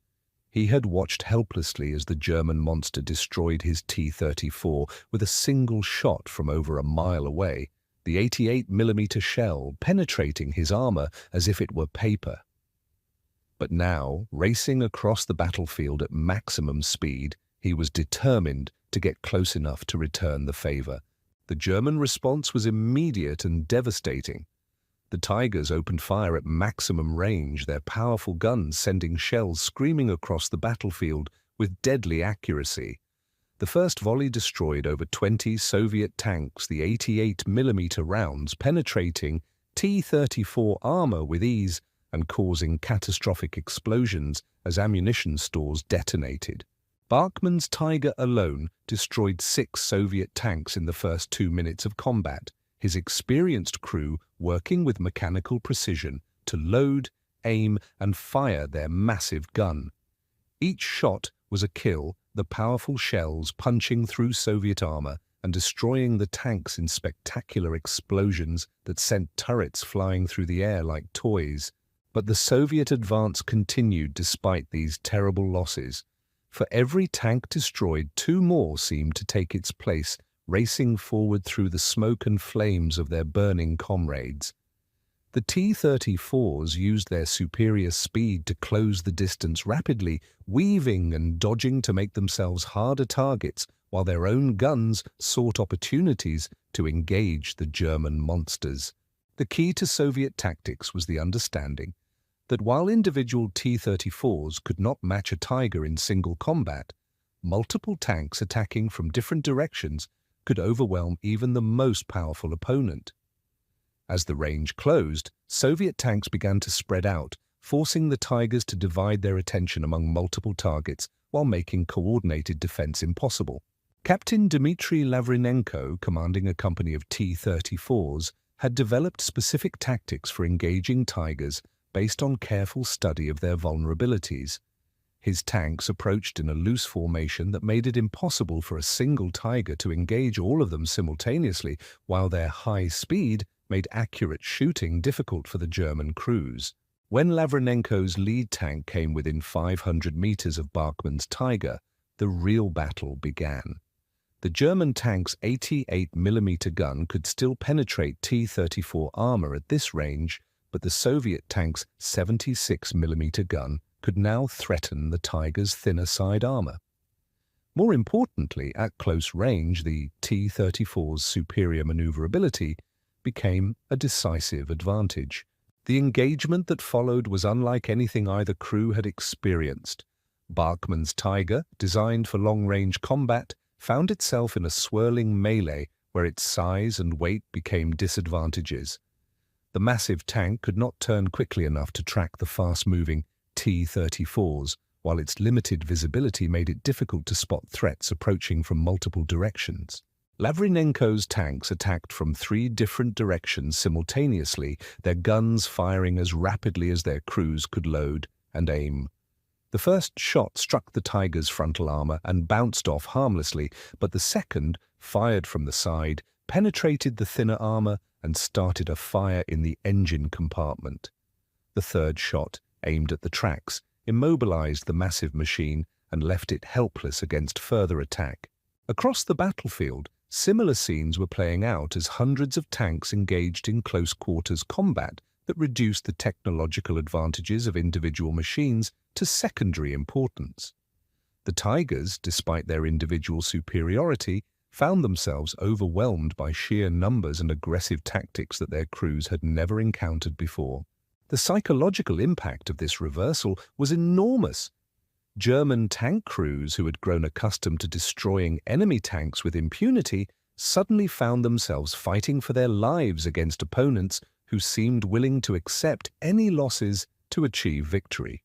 He had watched helplessly as the German monster destroyed his T-34 with a single shot from over a mile away, the 88mm shell penetrating his armor as if it were paper. But now, racing across the battlefield at maximum speed, he was determined to get close enough to return the favor. The German response was immediate and devastating. The Tigers opened fire at maximum range, their powerful guns sending shells screaming across the battlefield with deadly accuracy. The first volley destroyed over 20 Soviet tanks, the 88mm rounds penetrating T-34 armor with ease and causing catastrophic explosions as ammunition stores detonated. Bachmann's Tiger alone destroyed 6 Soviet tanks in the first 2 minutes of combat, his experienced crew working with mechanical precision to load, aim, and fire their massive gun. Each shot was a kill, the powerful shells punching through Soviet armor and destroying the tanks in spectacular explosions that sent turrets flying through the air like toys. But the Soviet advance continued despite these terrible losses. For every tank destroyed, 2 more seemed to take its place, racing forward through the smoke and flames of their burning comrades. The T-34s used their superior speed to close the distance rapidly, weaving and dodging to make themselves harder targets, while their own guns sought opportunities to engage the German monsters. The key to Soviet tactics was the understanding that while individual T-34s could not match a Tiger in single combat, multiple tanks attacking from different directions could overwhelm even the most powerful opponent. As the range closed, Soviet tanks began to spread out, forcing the Tigers to divide their attention among multiple targets while making coordinated defense impossible. Captain Dmitry Lavrinenko, commanding a company of T-34s, had developed specific tactics for engaging Tigers based on careful study of their vulnerabilities. His tanks approached in a loose formation that made it impossible for a single Tiger to engage all of them simultaneously, while their high speed made accurate shooting difficult for the German crews. When Lavrinenko's lead tank came within 500 meters of Bachmann's Tiger, the real battle began. The German tank's 88mm gun could still penetrate T-34 armor at this range, but the Soviet tank's 76mm gun could now threaten the Tiger's thinner side armor. More importantly, at close range, the T-34's superior maneuverability became a decisive advantage. The engagement that followed was unlike anything either crew had experienced. Bachmann's Tiger, designed for long-range combat, found itself in a swirling melee where its size and weight became disadvantages. The massive tank could not turn quickly enough to track the fast-moving T-34s, while its limited visibility made it difficult to spot threats approaching from multiple directions. Lavrinenko's tanks attacked from 3 different directions simultaneously, their guns firing as rapidly as their crews could load and aim. The first shot struck the Tiger's frontal armor and bounced off harmlessly, but the second, fired from the side, penetrated the thinner armor and started a fire in the engine compartment. The third shot, aimed at the tracks, immobilized the massive machine and left it helpless against further attack. Across the battlefield, similar scenes were playing out as hundreds of tanks engaged in close-quarters combat that reduced the technological advantages of individual machines to secondary importance. The Tigers, despite their individual superiority, found themselves overwhelmed by sheer numbers and aggressive tactics that their crews had never encountered before. The psychological impact of this reversal was enormous. German tank crews who had grown accustomed to destroying enemy tanks with impunity suddenly found themselves fighting for their lives against opponents who seemed willing to accept any losses to achieve victory.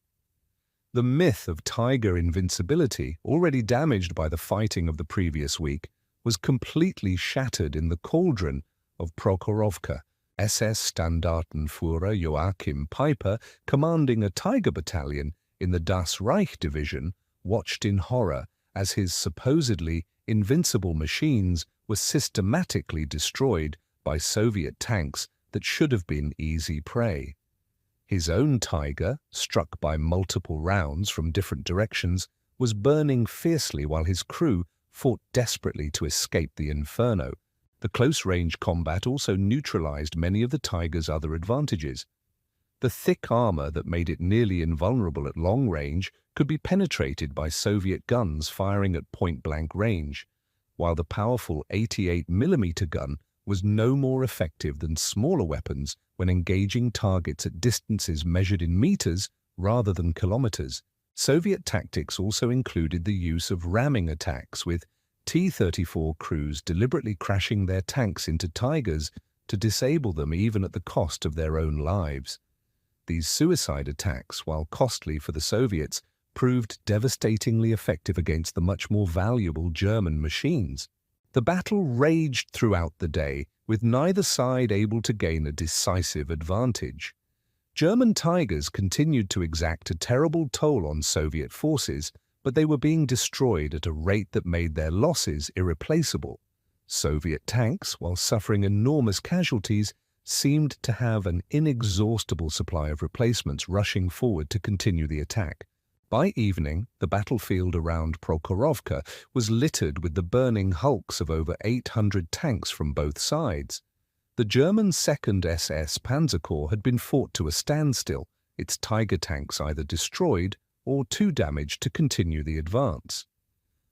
The myth of Tiger invincibility, already damaged by the fighting of the previous week, was completely shattered in the cauldron of Prokhorovka. SS Standartenführer Joachim Peiper, commanding a Tiger battalion in the Das Reich division, watched in horror as his supposedly invincible machines were systematically destroyed by Soviet tanks that should have been easy prey. His own Tiger, struck by multiple rounds from different directions, was burning fiercely while his crew fought desperately to escape the inferno. The close-range combat also neutralized many of the Tiger's other advantages. The thick armor that made it nearly invulnerable at long range could be penetrated by Soviet guns firing at point-blank range, while the powerful 88mm gun was no more effective than smaller weapons when engaging targets at distances measured in meters rather than kilometers. Soviet tactics also included the use of ramming attacks, with T-34 crews deliberately crashing their tanks into Tigers to disable them even at the cost of their own lives. These suicide attacks, while costly for the Soviets, proved devastatingly effective against the much more valuable German machines. The battle raged throughout the day, with neither side able to gain a decisive advantage. German Tigers continued to exact a terrible toll on Soviet forces, but they were being destroyed at a rate that made their losses irreplaceable. Soviet tanks, while suffering enormous casualties, seemed to have an inexhaustible supply of replacements rushing forward to continue the attack. By evening, the battlefield around Prokhorovka was littered with the burning hulks of over 800 tanks from both sides. The German 2nd SS Panzer Corps had been fought to a standstill, its Tiger tanks either destroyed or too damaged to continue the advance.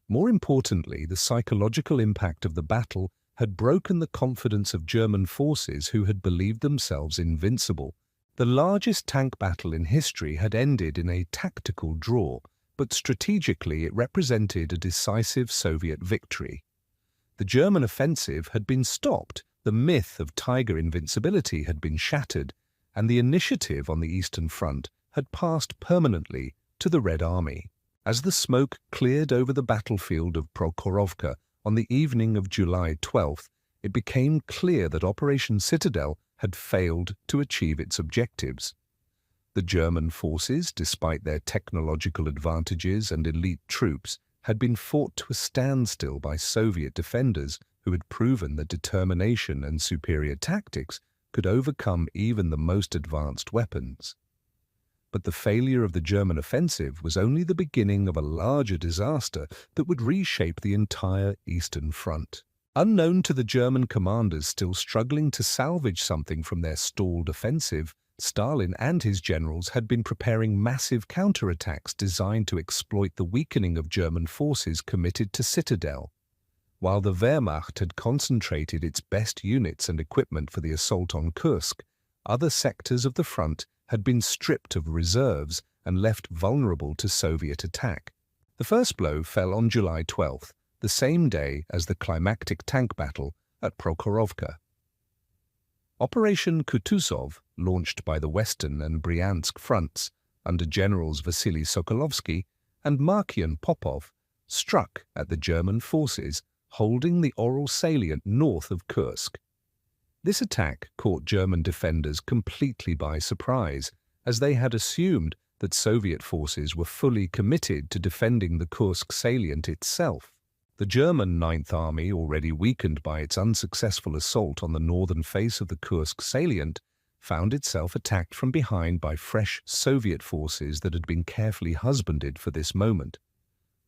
More importantly, the psychological impact of the battle had broken the confidence of German forces who had believed themselves invincible. The largest tank battle in history had ended in a tactical draw, but strategically it represented a decisive Soviet victory. The German offensive had been stopped, The myth of tiger invincibility had been shattered, and the initiative on the Eastern Front had passed permanently to the Red Army. As the smoke cleared over the battlefield of Prokhorovka on the evening of July 12th, it became clear that Operation Citadel had failed to achieve its objectives. The German forces, despite their technological advantages and elite troops, had been fought to a standstill by Soviet defenders who had proven that determination and superior tactics could overcome even the most advanced weapons. But the failure of the German offensive was only the beginning of a larger disaster that would reshape the entire Eastern Front. Unknown to the German commanders still struggling to salvage something from their stalled offensive, Stalin and his generals had been preparing massive counterattacks designed to exploit the weakening of German forces committed to Citadel. While the Wehrmacht had concentrated its best units and equipment for the assault on Kursk, other sectors of the front had been stripped of reserves and left vulnerable to Soviet attack. The first blow fell on July 12th, the same day as the climactic tank battle at Prokhorovka. Operation Kutuzov, launched by the Western and Bryansk fronts under Generals Vasily Sokolovsky and Markian Popov, struck at the German forces holding the Oral salient north of Kursk. This attack caught German defenders completely by surprise, as they had assumed that Soviet forces were fully committed to defending the Kursk salient itself. The German Ninth Army, already weakened by its unsuccessful assault on the northern face of the Kursk salient, found itself attacked from behind by fresh Soviet forces that had been carefully husbanded for this moment.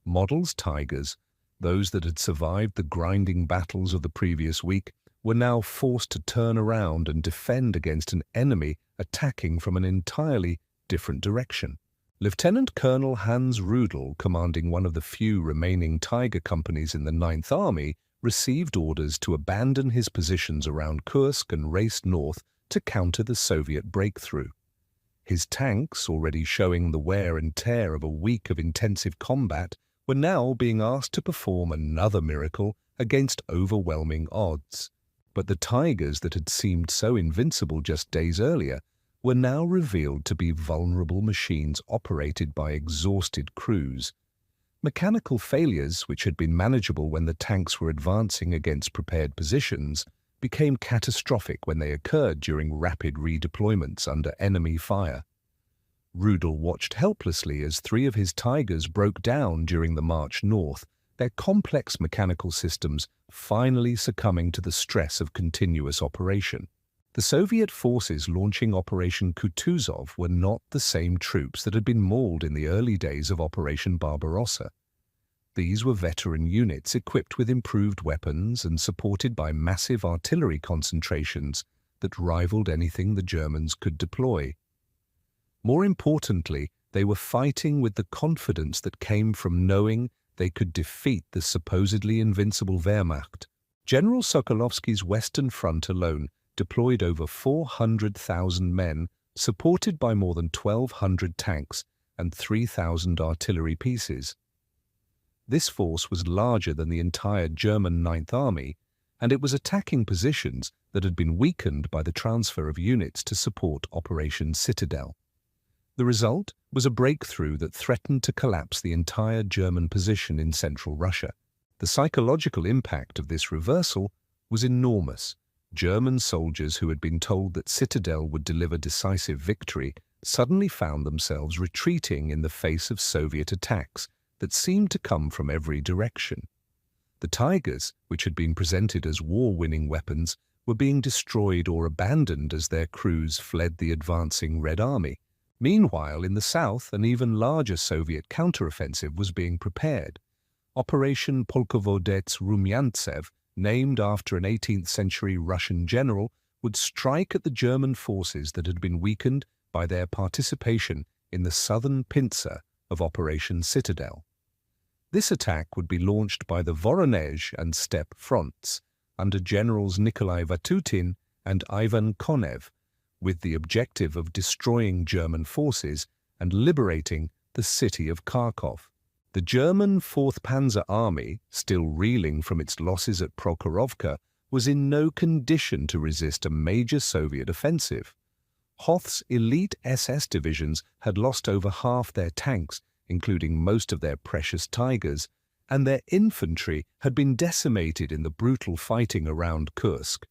Model's Tigers, those that had survived the grinding battles of the previous week, were now forced to turn around and defend against an enemy attacking from an entirely different direction. Lieutenant Colonel Hans Rudel, commanding one of the few remaining Tiger companies in the Ninth Army, received orders to abandon his positions around Kursk and race north to counter the Soviet breakthrough. His tanks, already showing the wear and tear of a week of intensive combat, were now being asked to perform another miracle against overwhelming odds. But the Tigers that had seemed so invincible just days earlier were now revealed to be vulnerable machines operated by exhausted crews. Mechanical failures, which had been manageable when the tanks were advancing against prepared positions, became catastrophic when they occurred during rapid redeployments under enemy fire. Rudel watched helplessly as 3 of his Tigers broke down during the march north, their complex mechanical systems finally succumbing to the stress of continuous operation. The Soviet forces launching Operation Kutuzov were not the same troops that had been mauled in the early days of Operation Barbarossa. These were veteran units equipped with improved weapons and supported by massive artillery concentrations that rivaled anything the Germans could deploy. More importantly, they were fighting with the confidence that came from knowing they could defeat the supposedly invincible Wehrmacht. General Sokolovsky's Western Front alone deployed over 400,000 men, supported by more than 1,200 tanks and 3,000 artillery pieces. This force was larger than the entire German Ninth Army, and it was attacking positions that had been weakened by the transfer of units to support Operation Citadel. The result was a breakthrough that threatened to collapse the entire German position in central Russia. The psychological impact of this reversal was enormous. German soldiers who had been told that Citadel would deliver decisive victory suddenly found themselves retreating in the face of Soviet attacks that seemed to come from every direction. The Tigers, which had been presented as war-winning weapons, were being destroyed or abandoned as their crews fled the advancing Red Army. Meanwhile, in the south, an even larger Soviet counteroffensive was being prepared. Operation Polkovodets Rumyantsev, named after an 18th-century Russian general, would strike at the German forces that had been weakened by their participation in the southern pincer of Operation Citadel. This attack would be launched by the Voronezh and Steppe fronts under Generals Nikolai Vatutin and Ivan Konev, with the objective of destroying German forces and liberating the city of Kharkov. The German 4th Panzer Army, still reeling from its losses at Prokhorovka, was in no condition to resist a major Soviet offensive. Hoth's elite SS divisions had lost over half their tanks, including most of their precious Tigers, and their infantry had been decimated in the brutal fighting around Kursk.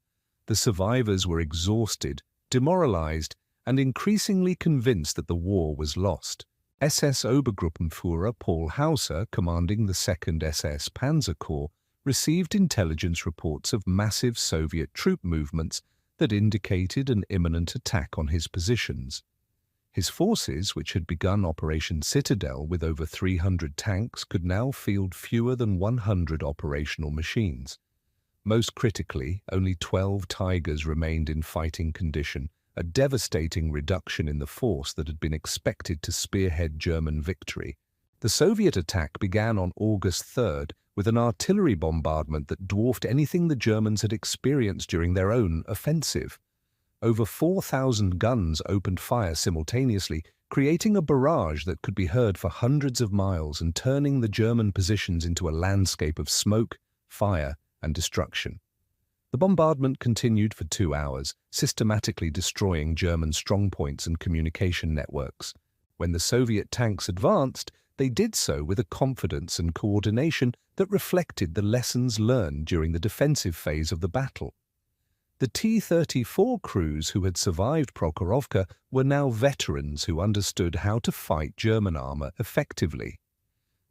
The survivors were exhausted, demoralized, and increasingly convinced that the war was lost. SS Obergruppenführer Paul Hauser, commanding the 2nd SS Panzer Corps, received intelligence reports of massive Soviet troop movements that indicated an imminent attack on his positions. His forces, which had begun Operation Citadel with over 300 tanks, could now field fewer than 100 operational machines. Most critically, only 12 Tigers remained in fighting condition, a devastating reduction in the force that had been expected to spearhead German victory. The Soviet attack began on August 3rd with an artillery bombardment that dwarfed anything the Germans had experienced during their own offensive. Over 4,000 guns opened fire simultaneously, creating a barrage that could be heard for hundreds of miles and turning the German positions into a landscape of smoke, fire, and destruction. The bombardment continued for 2 hours, systematically destroying German strongpoints and communication networks. When the Soviet tanks advanced, they did so with a confidence and coordination that reflected the lessons learned during the defensive phase of the battle. The T-34 crews who had survived Prokhorovka were now veterans who understood how to fight German armor effectively.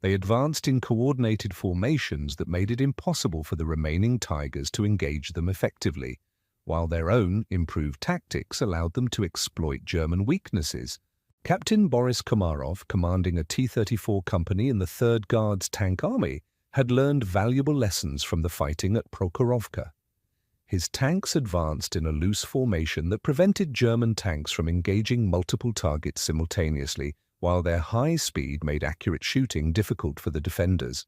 They advanced in coordinated formations that made it impossible for the remaining Tigers to engage them effectively, while their own improved tactics allowed them to exploit German weaknesses. Captain Boris Komarov, commanding a T-34 company in the 3rd Guards Tank Army, had learned valuable lessons from the fighting at Prokhorovka. His tanks advanced in a loose formation that prevented German tanks from engaging multiple targets simultaneously, while their high speed made accurate shooting difficult for the defenders.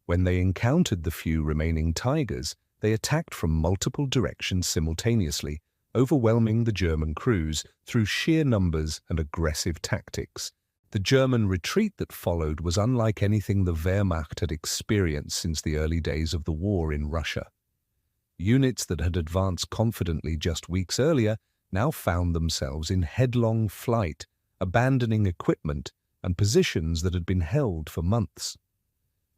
When they encountered the few remaining Tigers, they attacked from multiple directions simultaneously, overwhelming the German crews through sheer numbers and aggressive tactics. The German retreat that followed was unlike anything the Wehrmacht had experienced since the early days of the war in Russia. Units that had advanced confidently just weeks earlier now found themselves in headlong flight, abandoning equipment and positions that had been held for months.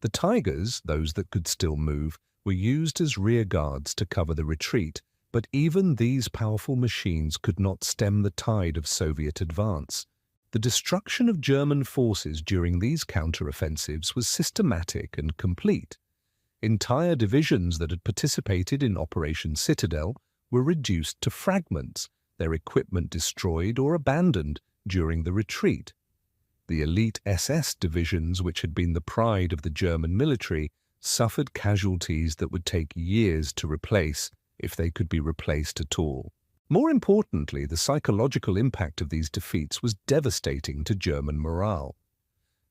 The Tigers, those that could still move, were used as rear guards to cover the retreat, but even these powerful machines could not stem the tide of Soviet advance. The destruction of German forces during these counter-offensives was systematic and complete. Entire divisions that had participated in Operation Citadel were reduced to fragments, their equipment destroyed or abandoned during the retreat. The elite SS divisions, which had been the pride of the German military, suffered casualties that would take years to replace, if they could be replaced at all. More importantly, the psychological impact of these defeats was devastating to German morale.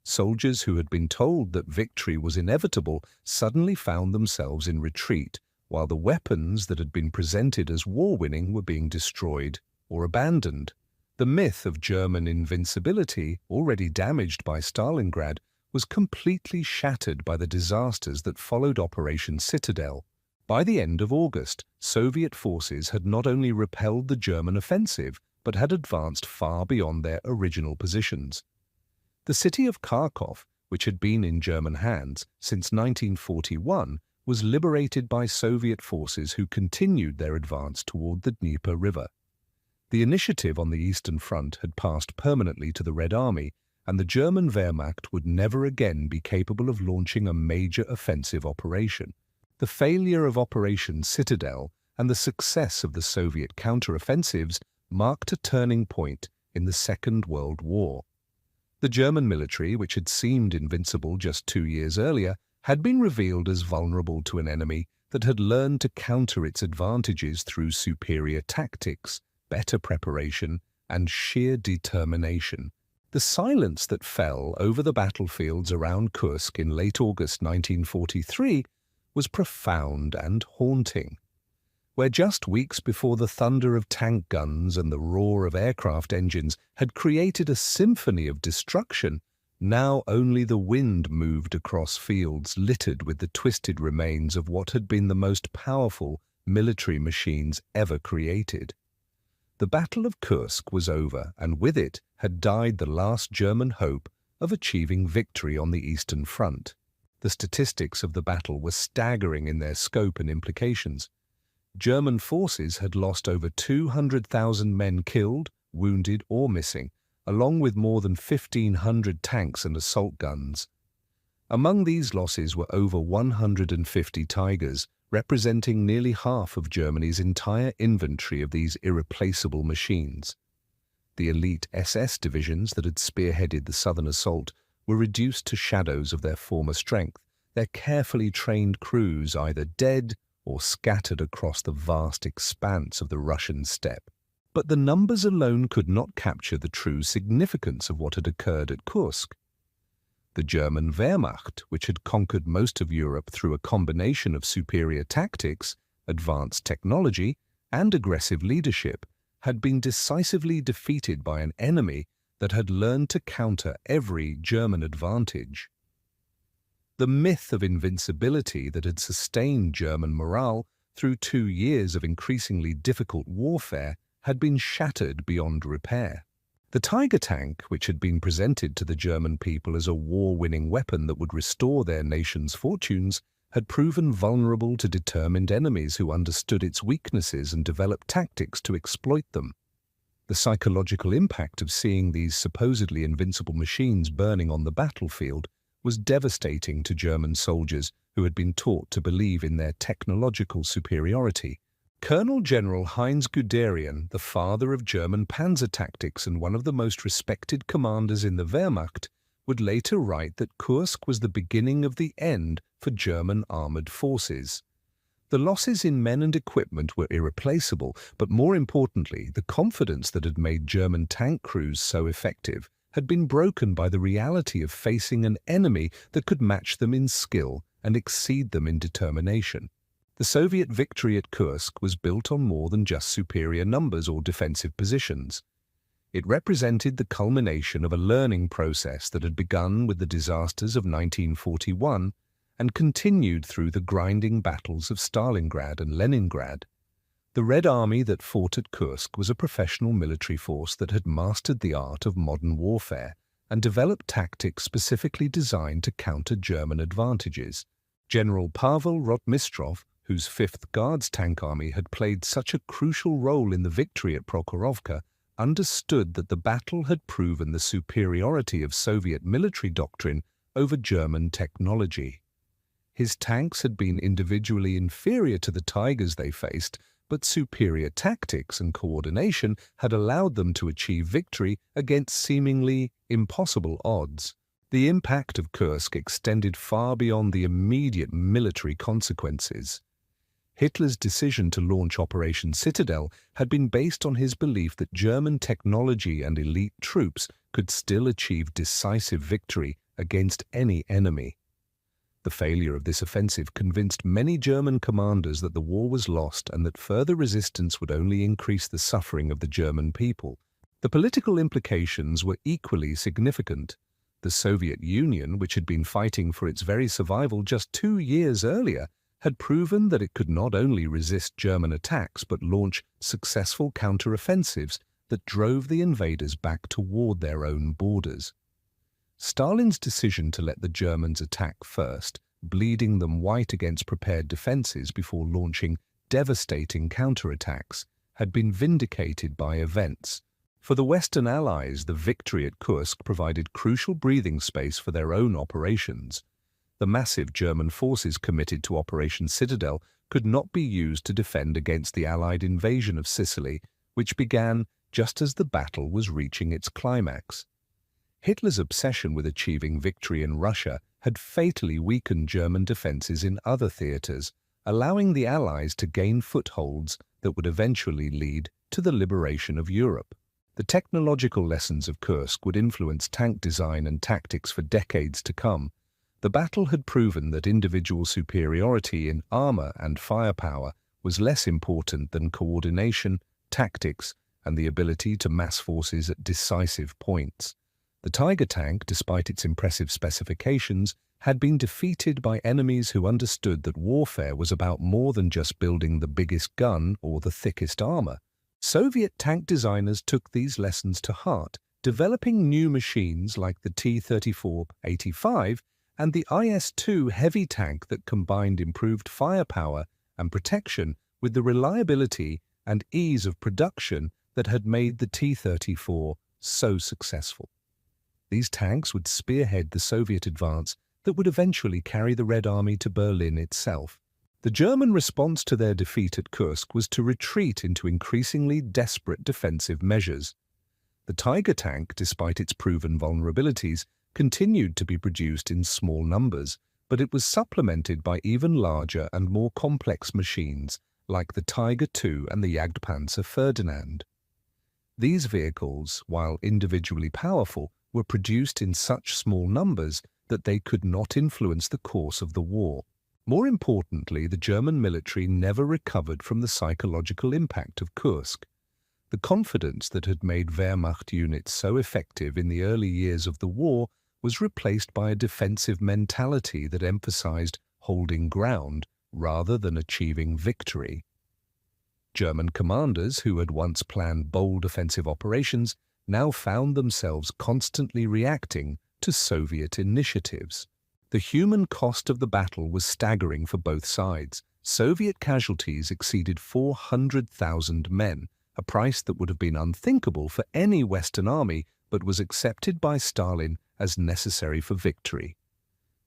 Soldiers who had been told that victory was inevitable suddenly found themselves in retreat, while the weapons that had been presented as war-winning were being destroyed or abandoned. The myth of German invincibility, already damaged by Stalingrad, was completely shattered by the disasters that followed Operation Citadel. By the end of August, Soviet forces had not only repelled the German offensive, but had advanced far beyond their original positions. The city of Kharkov, which had been in German hands since 1941, was liberated by Soviet forces who continued their advance toward the Dnieper River. The initiative on the Eastern Front had passed permanently to the Red Army, and the German Wehrmacht would never again be capable of launching a major offensive operation. The failure of Operation Citadel and the success of the Soviet counter-offensives marked a turning point in the Second World War. The German military, which had seemed invincible just 2 years earlier, had been revealed as vulnerable to an enemy that had learned to counter its advantages through superior tactics, better preparation, and sheer determination. The silence that fell over the battlefields around Kursk in late August 1943 was profound and haunting. Where just weeks before the thunder of tank guns and the roar of aircraft engines had created a symphony of destruction, now only the wind moved across fields littered with the twisted remains of what had been the most powerful military machines ever created. The Battle of Kursk was over, and with it had died the last German hope of achieving victory on the Eastern Front. The statistics of the battle were staggering in their scope and implications. German forces had lost over 200,000 men killed, wounded, or missing, along with more than 1,500 tanks and assault guns. Among these losses were over 150 Tigers, representing nearly half of Germany's entire inventory of these irreplaceable machines. The elite SS divisions that had spearheaded the southern assault were reduced to shadows of their former strength, their carefully trained crews either dead or scattered across the vast expanse of the Russian steppe. But the numbers alone could not capture the true significance of what had occurred at Kursk. The German Wehrmacht, which had conquered most of Europe through a combination of superior tactics, advanced technology, and aggressive leadership, had been decisively defeated by an enemy that had learned to counter every German advantage. The myth of invincibility that had sustained German morale through 2 years of increasingly difficult warfare had been shattered beyond repair. The Tiger tank, which had been presented to the German people as a war-winning weapon that would restore their nation's fortunes, had proven vulnerable to determined enemies who understood its weaknesses and developed tactics to exploit them. The psychological impact of seeing these supposedly invincible machines burning on the battlefield was devastating to German soldiers who had been taught to believe in their technological superiority. Colonel General Heinz Guderian, the father of German panzer tactics and one of the most respected commanders in the Wehrmacht, would later write that Kursk was the beginning of the end for German armored forces. The losses in men and equipment were irreplaceable, but more importantly, the confidence that had made German tank crews so effective had been broken by the reality of facing an enemy that could match them in skill and exceed them in determination. The Soviet victory at Kursk was built on more than just superior numbers or defensive positions. It represented the culmination of a learning process that had begun with the disasters of 1941 and continued through the grinding battles of Stalingrad and Leningrad. The Red Army that fought at Kursk was a professional military force that had mastered the art of modern warfare and developed tactics specifically designed to counter German advantages. General Pavel Rotmistrov, whose 5th Guards Tank Army had played such a crucial role in the victory at Prokhorovka, understood that the battle had proven the superiority of Soviet military doctrine over German technology. His tanks had been individually inferior to the Tigers they faced, but superior tactics and coordination had allowed them to achieve victory against seemingly impossible odds. The impact of Kursk extended far beyond the immediate military consequences. Hitler's decision to launch Operation Citadel had been based on his belief that German technology and elite troops could still achieve decisive victory against any enemy. The failure of this offensive convinced many German commanders that the war was lost and that further resistance would only increase the suffering of the German people. The political implications were equally significant. The Soviet Union, which had been fighting for its very survival just 2 years earlier, had proven that it could not only resist German attacks but launch successful counter-offensives that drove the invaders back toward their own borders. Stalin's decision to let the Germans attack first, bleeding them white against prepared defenses before launching devastating counterattacks, had been vindicated by events. For the Western Allies, the victory at Kursk provided crucial breathing space for their own operations. The massive German forces committed to Operation Citadel could not be used to defend against the Allied invasion of Sicily, which began just as the battle was reaching its climax. Hitler's obsession with achieving victory in Russia had fatally weakened German defenses in other theaters, allowing the Allies to gain footholds that would eventually lead to the liberation of Europe. The technological lessons of Kursk would influence tank design and tactics for decades to come. The battle had proven that individual superiority in armor and firepower was less important than coordination, tactics, and the ability to mass forces at decisive points. The Tiger tank, despite its impressive specifications, had been defeated by enemies who understood that warfare was about more than just building the biggest gun or the thickest armor. Soviet tank designers took these lessons to heart, developing new machines like the T-34-85 and the IS-2 heavy tank that combined improved firepower and protection with the reliability and ease of production that had made the T-34 so successful. These tanks would spearhead the Soviet advance that would eventually carry the Red Army to Berlin itself. The German response to their defeat at Kursk was to retreat into increasingly desperate defensive measures. The Tiger tank, despite its proven vulnerabilities, continued to be produced in small numbers, but it was supplemented by even larger and more complex machines like the Tiger II and the Jagdpanzer Ferdinand. These vehicles, while individually powerful, were produced in such small numbers that they could not influence the course of the war. More importantly, the German military never recovered from the psychological impact of Kursk. The confidence that had made Wehrmacht units so effective in the early years of the war was replaced by a defensive mentality that emphasized holding ground rather than achieving victory. German commanders who had once planned bold offensive operations now found themselves constantly reacting to Soviet initiatives. The human cost of the battle was staggering for both sides. Soviet casualties exceeded 400,000 men, a price that would have been unthinkable for any Western army but was accepted by Stalin as necessary for victory.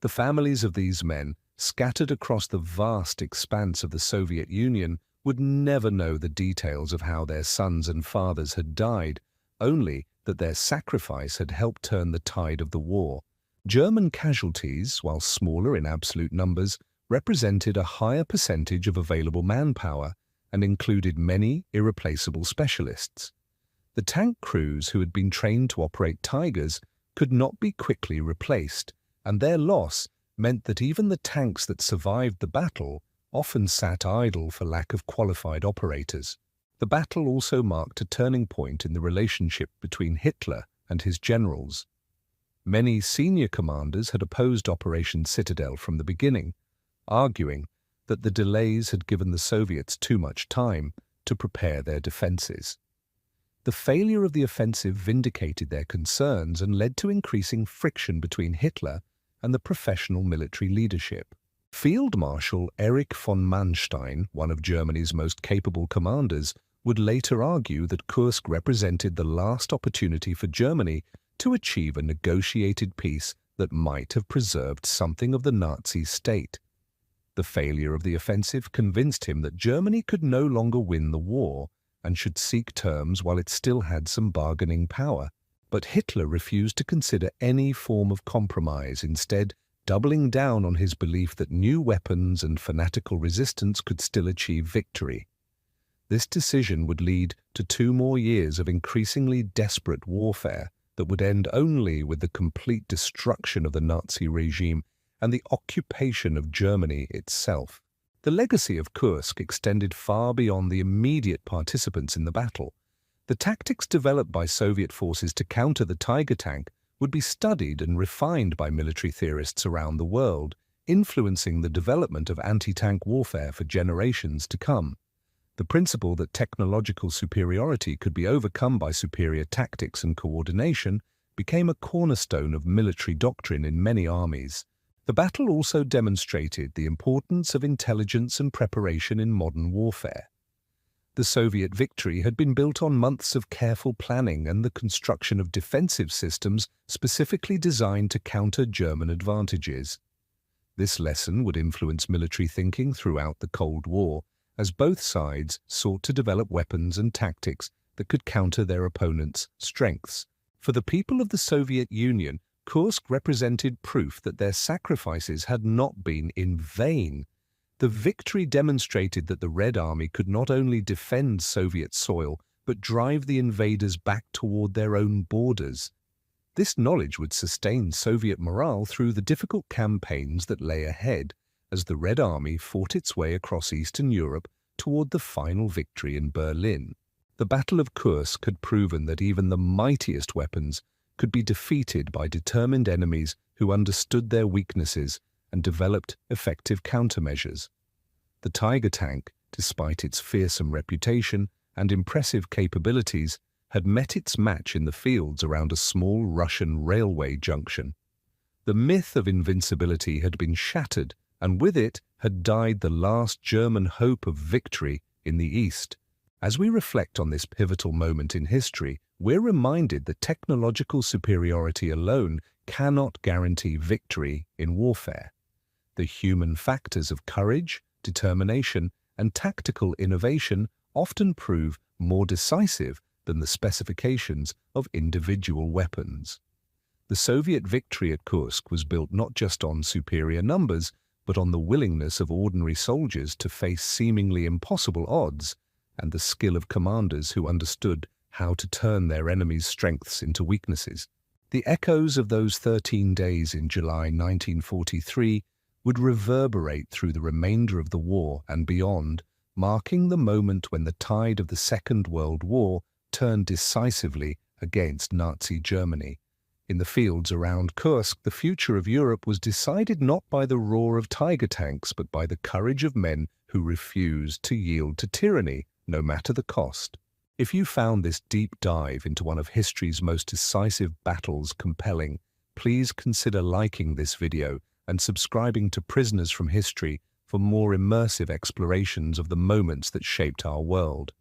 The families of these men, scattered across the vast expanse of the Soviet Union, would never know the details of how their sons and fathers had died, only that their sacrifice had helped turn the tide of the war. German casualties, while smaller in absolute numbers, represented a higher percentage of available manpower and included many irreplaceable specialists. The tank crews who had been trained to operate Tigers could not be quickly replaced, and their loss meant that even the tanks that survived the battle often sat idle for lack of qualified operators. The battle also marked a turning point in the relationship between Hitler and his generals. Many senior commanders had opposed Operation Citadel from the beginning, arguing that the delays had given the Soviets too much time to prepare their defenses. The failure of the offensive vindicated their concerns and led to increasing friction between Hitler and the professional military leadership. Field Marshal Erich von Manstein, one of Germany's most capable commanders, would later argue that Kursk represented the last opportunity for Germany to achieve a negotiated peace that might have preserved something of the Nazi state. The failure of the offensive convinced him that Germany could no longer win the war and should seek terms while it still had some bargaining power. But Hitler refused to consider any form of compromise, instead doubling down on his belief that new weapons and fanatical resistance could still achieve victory. This decision would lead to 2 more years of increasingly desperate warfare that would end only with the complete destruction of the Nazi regime and the occupation of Germany itself. The legacy of Kursk extended far beyond the immediate participants in the battle. The tactics developed by Soviet forces to counter the Tiger tank would be studied and refined by military theorists around the world, influencing the development of anti-tank warfare for generations to come. The principle that technological superiority could be overcome by superior tactics and coordination became a cornerstone of military doctrine in many armies. The battle also demonstrated the importance of intelligence and preparation in modern warfare. The Soviet victory had been built on months of careful planning and the construction of defensive systems specifically designed to counter German advantages. This lesson would influence military thinking throughout the Cold War, as both sides sought to develop weapons and tactics that could counter their opponents' strengths. For the people of the Soviet Union, Kursk represented proof that their sacrifices had not been in vain. The victory demonstrated that the Red Army could not only defend Soviet soil, but drive the invaders back toward their own borders. This knowledge would sustain Soviet morale through the difficult campaigns that lay ahead, as the Red Army fought its way across Eastern Europe toward the final victory in Berlin. The Battle of Kursk had proven that even the mightiest weapons could be defeated by determined enemies who understood their weaknesses and developed effective countermeasures. The Tiger tank, despite its fearsome reputation and impressive capabilities, had met its match in the fields around a small Russian railway junction. The myth of invincibility had been shattered, and with it had died the last German hope of victory in the East. As we reflect on this pivotal moment in history, we're reminded that technological superiority alone cannot guarantee victory in warfare. The human factors of courage, determination, and tactical innovation often prove more decisive than the specifications of individual weapons. The Soviet victory at Kursk was built not just on superior numbers, but on the willingness of ordinary soldiers to face seemingly impossible odds, and the skill of commanders who understood how to turn their enemies' strengths into weaknesses. The echoes of those 13 days in July 1943 would reverberate through the remainder of the war and beyond, marking the moment when the tide of the Second World War turned decisively against Nazi Germany. In the fields around Kursk, the future of Europe was decided not by the roar of Tiger tanks, but by the courage of men who refused to yield to tyranny, no matter the cost. If you found this deep dive into one of history's most decisive battles compelling, please consider liking this video and subscribing to Prisoners from History for more immersive explorations of the moments that shaped our world.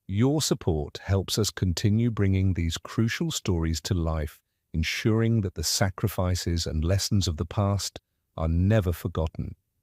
Your support helps us continue bringing these crucial stories to life, ensuring that the sacrifices and lessons of the past are never forgotten.